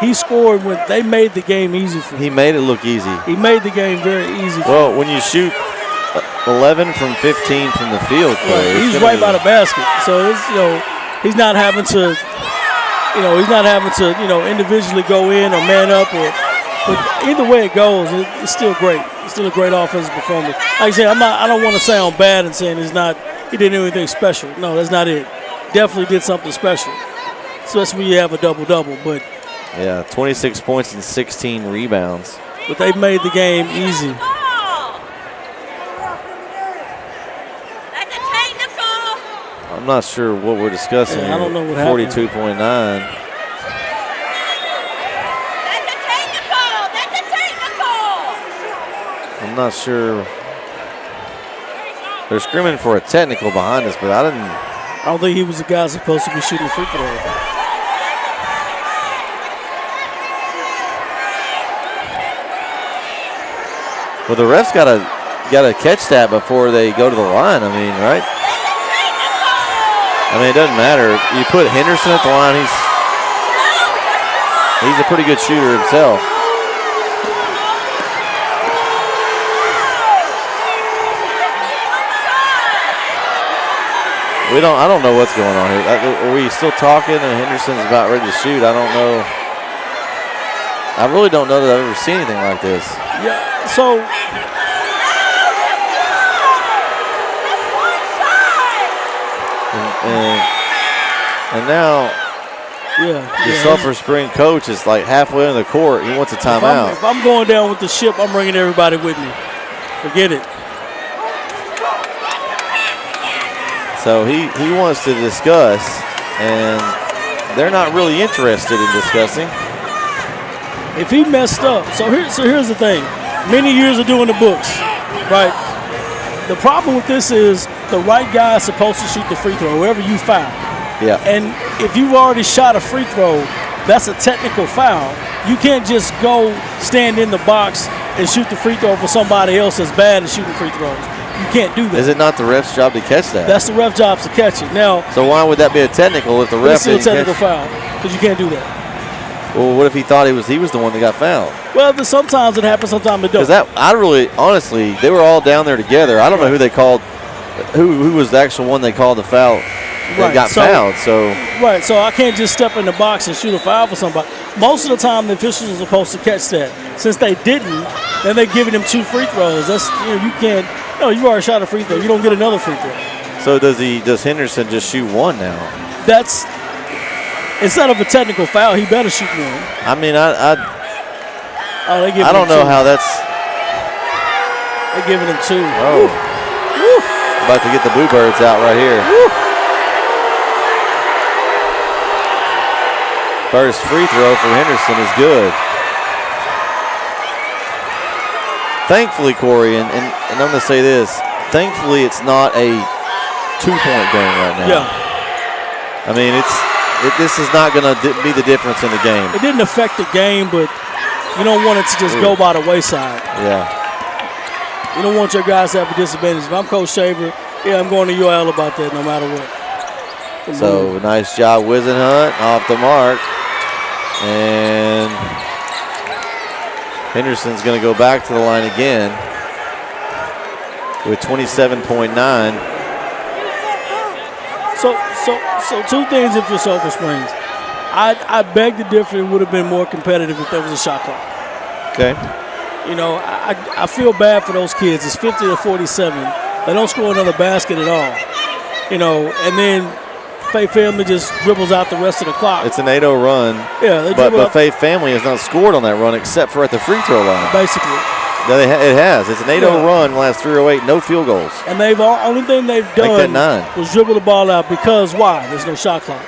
He scored when they made the game easy for him. He made it look easy. He made the game very easy for him. Well, when you shoot 11 from 15 from the field, Clay, he's right by the basket. So it's, he's not having to, individually go in or man up but either way it goes, it's still great. It's still a great offensive performance. Like I said, I don't want to sound bad and saying he didn't do anything special. No, that's not it. Definitely did something special, especially when you have a double-double. But yeah, 26 points and 16 rebounds. But they made the game easy. I'm not sure what we're discussing here. I don't know what happened. 42.9. I'm not sure. They're screaming for a technical behind us, but I don't think he was the guy supposed to be shooting the free throw. Well, the refs gotta catch that before they go to the line. I mean, right? I mean, it doesn't matter. You put Henderson at the line, he's a pretty good shooter himself. I don't know what's going on here. Are we still talking and Henderson's about ready to shoot? I don't know. I really don't know that I've ever seen anything like this. Yeah, so and now The Sulphur Spring coach is like halfway on the court. He wants a timeout. If I'm going down with the ship, I'm bringing everybody with me. Forget it. So he wants to discuss, and they're not really interested in discussing. If he messed up, so here's the thing. Many years of doing the books, right? The problem with this is the right guy is supposed to shoot the free throw, whoever you foul. Yeah. And if you've already shot a free throw, that's a technical foul. You can't just go stand in the box and shoot the free throw for somebody else that's bad at shooting free throws. You can't do that. Is it not the ref's job to catch that? That's the ref job to catch it. Now, so why would that be a technical if the ref didn't catch it? It's a technical foul because you can't do that. Well, what if he thought he was the one that got fouled? Well, sometimes it happens, sometimes it don't. Because honestly, they were all down there together. I don't know who they called, who was the actual one they called the foul that got fouled. So I can't just step in the box and shoot a foul for somebody. Most of the time, the officials are supposed to catch that. Since they didn't, then they're giving them 2 free throws. That's you can't. No, you already shot a free throw. You don't get another free throw. So does Henderson just shoot 1 now? That's instead of a technical foul, he better shoot 1. I mean, I don't know how that's. They're giving him 2. Oh, about to get the Bluebirds out right here. Woo. First free throw for Henderson is good. Thankfully, Corey, and I'm going to say this. Thankfully, it's not a 2-point game right now. Yeah. I mean, this is not going to be the difference in the game. It didn't affect the game, but you don't want it to just go by the wayside. Yeah. You don't want your guys to have a disadvantage. If I'm Coach Shaver, I'm going to UL about that no matter what. So, nice job, Wisenhunt, off the mark. And Henderson's going to go back to the line again with 27.9. So 2 things if you're Sulphur Springs. I beg to differ. It would have been more competitive if there was a shot clock. Okay. I feel bad for those kids. It's 50-47. They don't score another basket at all. And then Faith Family just dribbles out the rest of the clock. It's an 8-0 run. Yeah, but Faith Family has not scored on that run except for at the free throw line. Basically. It has. It's an 8-0 run last 3:08, no field goals. And only thing they've done was dribble the ball out because why? There's no shot clock.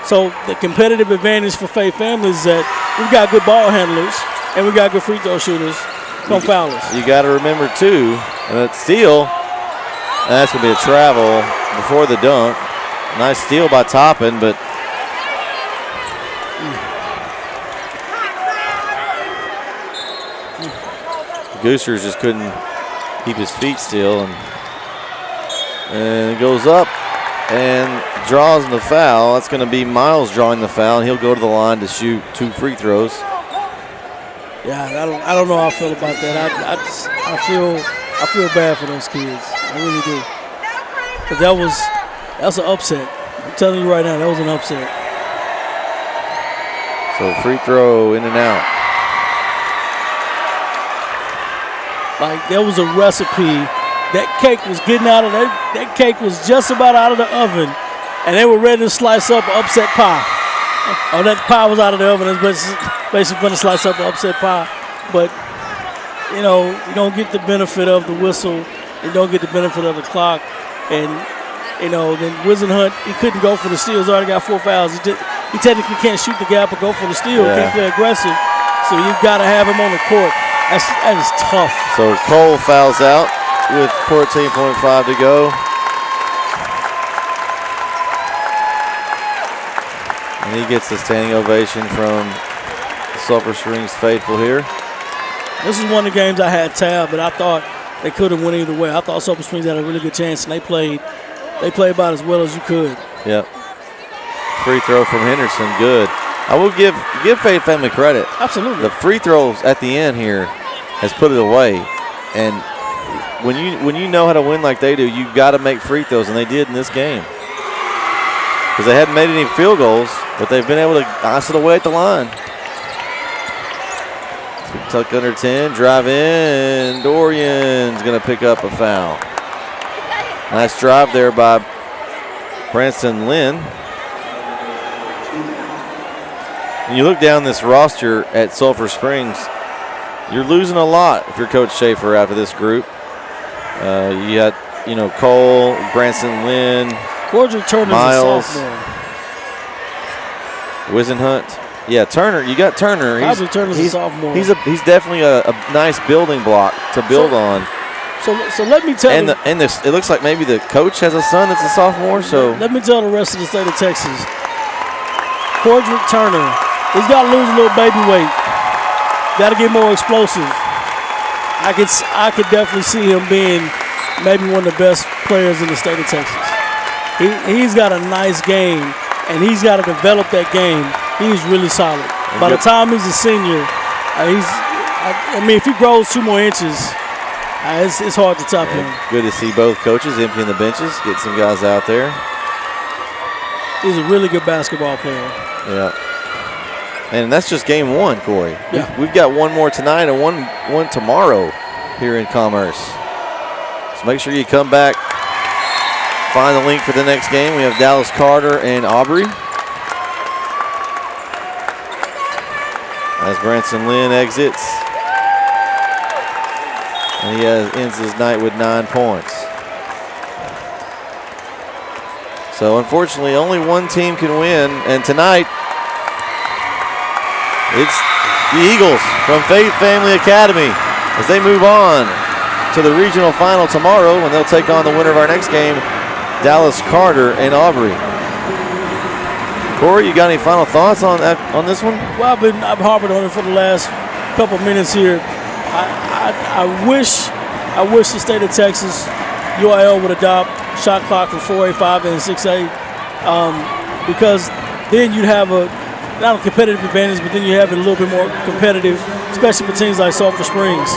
So the competitive advantage for Faith Family is that we've got good ball handlers and we got good free throw shooters. Don't foul us. You got to remember too, that steal. That's gonna be a travel before the dunk. Nice steal by Toppin, but Goosers just couldn't keep his feet still, and it goes up and draws the foul. That's going to be Miles drawing the foul, and he'll go to the line to shoot 2 free throws. Yeah, I don't know how I feel about that. I feel bad for those kids. I really do. But that's an upset. I'm telling you right now, that was an upset. So free throw in and out. Like there was a recipe. That cake was getting out of that cake was just about out of the oven, and they were ready to slice up upset pie. Oh, that pie was out of the oven. It's basically going to slice up the upset pie. But you don't get the benefit of the whistle. You don't get the benefit of the clock, and then Wisenhunt, he couldn't go for the steal. He's already got 4 fouls. He technically can't shoot the gap or go for the steal. He can't play aggressive. So you've got to have him on the court. That is tough. So Cole fouls out with 14.5 to go. And he gets the standing ovation from Sulphur Springs faithful here. This is one of the games I had tabbed, but I thought they could have went either way. I thought Sulphur Springs had a really good chance, and they played about as well as you could. Yep. Free throw from Henderson, good. I will give Faith Family credit. Absolutely. The free throws at the end here has put it away. And when you know how to win like they do, you've got to make free throws, and they did in this game. Because they hadn't made any field goals, but they've been able to ice it away at the line. Tuck under 10, drive in. Dorian's going to pick up a foul. Nice drive there by Branson Lynn. When you look down this roster at Sulphur Springs, you're losing a lot if you're Coach Schaefer after this group. You got, Cole, Branson Lynn, Cordial Turner's Miles, a sophomore. Wisenhunt. Yeah, Turner. You got Turner. Turner's a sophomore. He's definitely a nice building block to build on. So let me tell you. And it looks like maybe the coach has a son that's a sophomore. So let me tell the rest of the state of Texas. Cordrick Turner, he's got to lose a little baby weight. Got to get more explosive. I could definitely see him being maybe one of the best players in the state of Texas. He's got a nice game, and he's got to develop that game. He's really solid. By the time he's a senior, if he grows 2 more inches, it's hard to top him. Good to see both coaches emptying the benches, get some guys out there. He's a really good basketball player. Yeah. And that's just game 1, Corey. Yeah. We've got one more tonight and one tomorrow here in Commerce. So make sure you come back, find the link for the next game. We have Dallas Carter and Aubrey. As Branson Lynn exits. And he ends his night with 9 points. So unfortunately, only one team can win. And tonight, it's the Eagles from Faith Family Academy as they move on to the regional final tomorrow, when they'll take on the winner of our next game, Dallas Carter and Aubrey. Corey, you got any final thoughts on this one? Well, I've harped on it for the last couple minutes here. I wish the state of Texas, UIL would adopt shot clock for 4A, 5A, and 6A, because then you'd have not a competitive advantage, but then you have it a little bit more competitive, especially for teams like Sulphur Springs.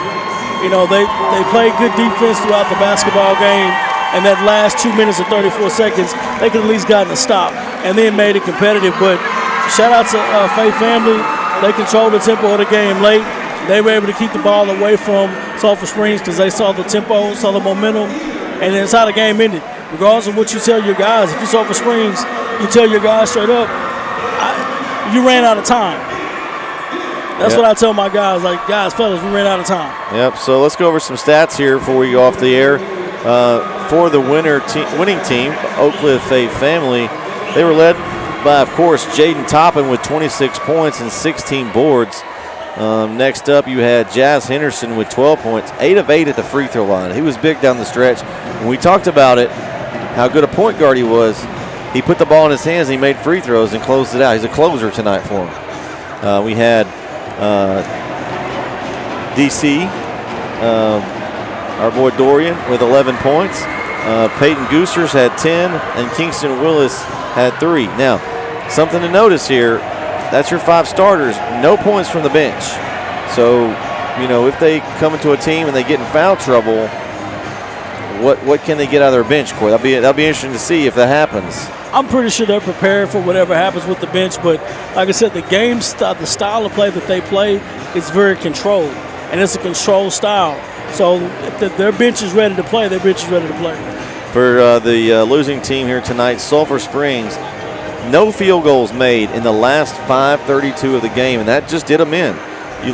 They played good defense throughout the basketball game, and that last 2 minutes and 34 seconds, they could at least gotten a stop and then made it competitive. But shout out to Faith Family. They controlled the tempo of the game late. They were able to keep the ball away from Sulphur Springs because they saw the tempo, saw the momentum, and that's how the game ended. Regardless of what you tell your guys, if you're Sulphur Springs, you tell your guys straight up, you ran out of time. That's what I tell my guys, like, guys, fellas, we ran out of time. Yep, so let's go over some stats here before we go off the air. For the winning team, Oak Cliff Faith Family, they were led by, of course, Jaden Toppin with 26 points and 16 boards. Next up, you had Jazz Henderson with 12 points, 8 of 8 at the free throw line. He was big down the stretch. When we talked about it, how good a point guard he was, he put the ball in his hands, and he made free throws and closed it out. He's a closer tonight for him. We had DC, our boy Dorian, with 11 points. Peyton Goosers had 10, and Kingston Willis had 3. Now, something to notice here, that's your 5 starters, no points from the bench. So, if they come into a team and they get in foul trouble, what can they get out of their bench, Corey? That'll be interesting to see if that happens. I'm pretty sure they're prepared for whatever happens with the bench, but like I said, the style of play that they play is very controlled, and it's a controlled style. So if their bench is ready to play, their bench is ready to play. For the losing team here tonight, Sulphur Springs, no field goals made in the last 5:32 of the game, and that just did them in.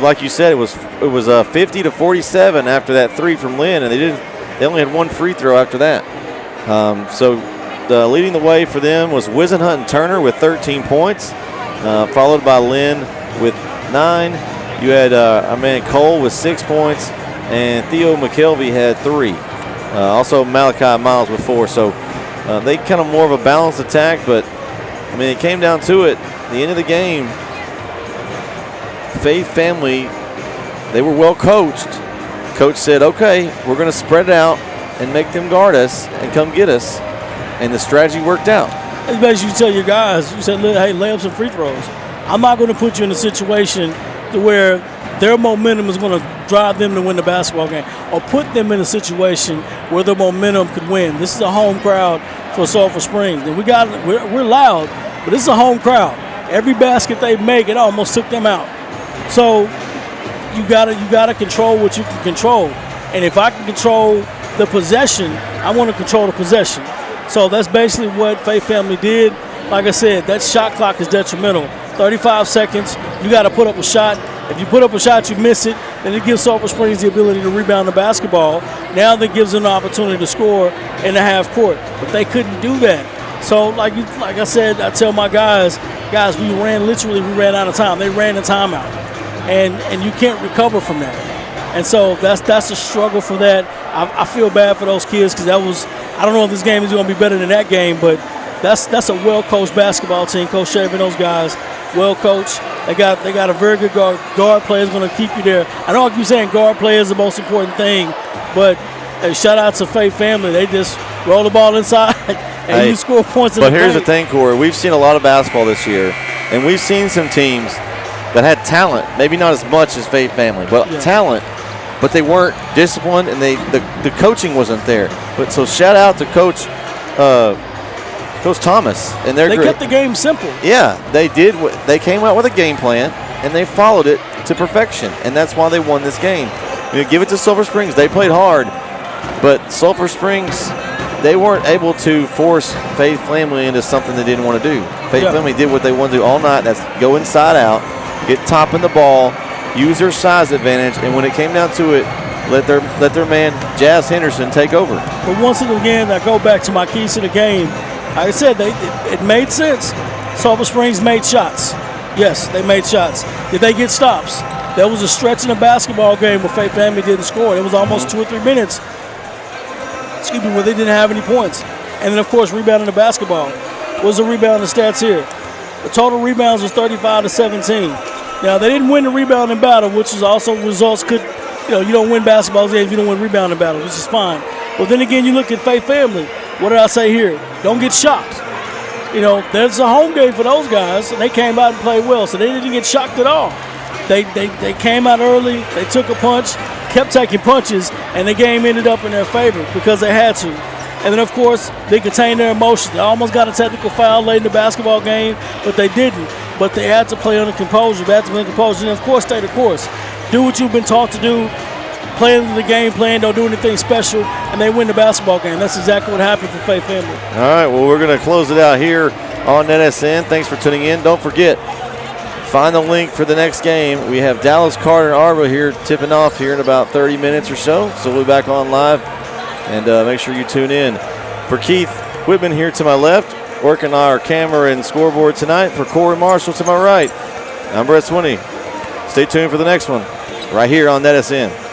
Like you said, it was 50-47 after that 3 from Lynn, and they only had 1 free throw after that. Leading the way for them was Wisenhunt and Turner with 13 points, followed by Lynn with 9. You had our man Cole with 6 points, and Theo McKelvey had 3. Also Malachi Miles with 4. So they kind of more of a balanced attack, but it came down to it. At the end of the game, Faith Family, they were well coached. Coach said, okay, we're going to spread it out and make them guard us and come get us. And the strategy worked out. It's basically you tell your guys, you said, hey, lay up some free throws. I'm not going to put you in a situation to where their momentum is going to drive them to win the basketball game, or put them in a situation where their momentum could win. This is a home crowd for Sulphur Springs. And we're loud, but this is a home crowd. Every basket they make, it almost took them out. So you gotta control what you can control. And if I can control the possession, I want to control the possession. So that's basically what Faith Family did. Like I said, that shot clock is detrimental. 35 seconds. You got to put up a shot. If you put up a shot, you miss it, then it gives Sulphur Springs the ability to rebound the basketball. Now that gives them an opportunity to score in the half court. But they couldn't do that. So, like I said, I tell my guys, we ran out of time. They ran the timeout. And you can't recover from that. And so that's a struggle for that. I feel bad for those kids because I don't know if this game is going to be better than that game, but that's a well-coached basketball team. Coach Shaver and those guys, well-coached. They got a very good guard player is going to keep you there. I know I keep saying guard play is the most important thing, but hey, shout out to Faith family. They just roll the ball inside and you score points in the paint. But here's the thing, Corey. We've seen a lot of basketball this year, and we've seen some teams that had talent, maybe not as much as Faith family, but talent, but they weren't disciplined, and the coaching wasn't there. But so shout out to Coach Thomas, and they kept the game simple. Yeah, they did. They came out with a game plan, and they followed it to perfection, and that's why they won this game. Give it to Sulphur Springs. They played hard, but Sulphur Springs, they weren't able to force Faith family into something they didn't want to do. Faith family did what they wanted to do all night. That's go inside out, get top in the ball, use their size advantage, and when it came down to it, let their man Jazz Henderson take over. But once again, I go back to my keys to the game. Like I said, it made sense. Sulphur Springs made shots. Yes, they made shots. Did they get stops? There was a stretch in the basketball game where Faith family didn't score. It was almost 2 or 3 minutes, where they didn't have any points. And then, of course, rebounding the basketball. What was the rebounding stats here? The total rebounds was 35-17. Now, they didn't win the rebounding battle, which is also results could, you don't win basketball games if you don't win rebounding battle, which is fine. But then again, you look at Faith family. What did I say here? Don't get shocked. There's a home game for those guys, and they came out and played well, so they didn't get shocked at all. They came out early, they took a punch, kept taking punches, and the game ended up in their favor because they had to. And then, of course, they contained their emotions. They almost got a technical foul late in the basketball game, but they didn't. But they had to play under composure. They had to play under composure, and, of course, stay the course. Do what you've been taught to do. Play into the game plan, don't do anything special, and they win the basketball game. That's exactly what happened for Faith family. All right, well, we're going to close it out here on NETsn. Thanks for tuning in. Don't forget, find the link for the next game. We have Dallas Carter and Arbor here tipping off here in about 30 minutes or so. So we'll be back on live, and make sure you tune in. For Keith Whitman here to my left, working our camera and scoreboard tonight. For Corey Marshall to my right, I'm Bret CM. Stay tuned for the next one right here on NETsn.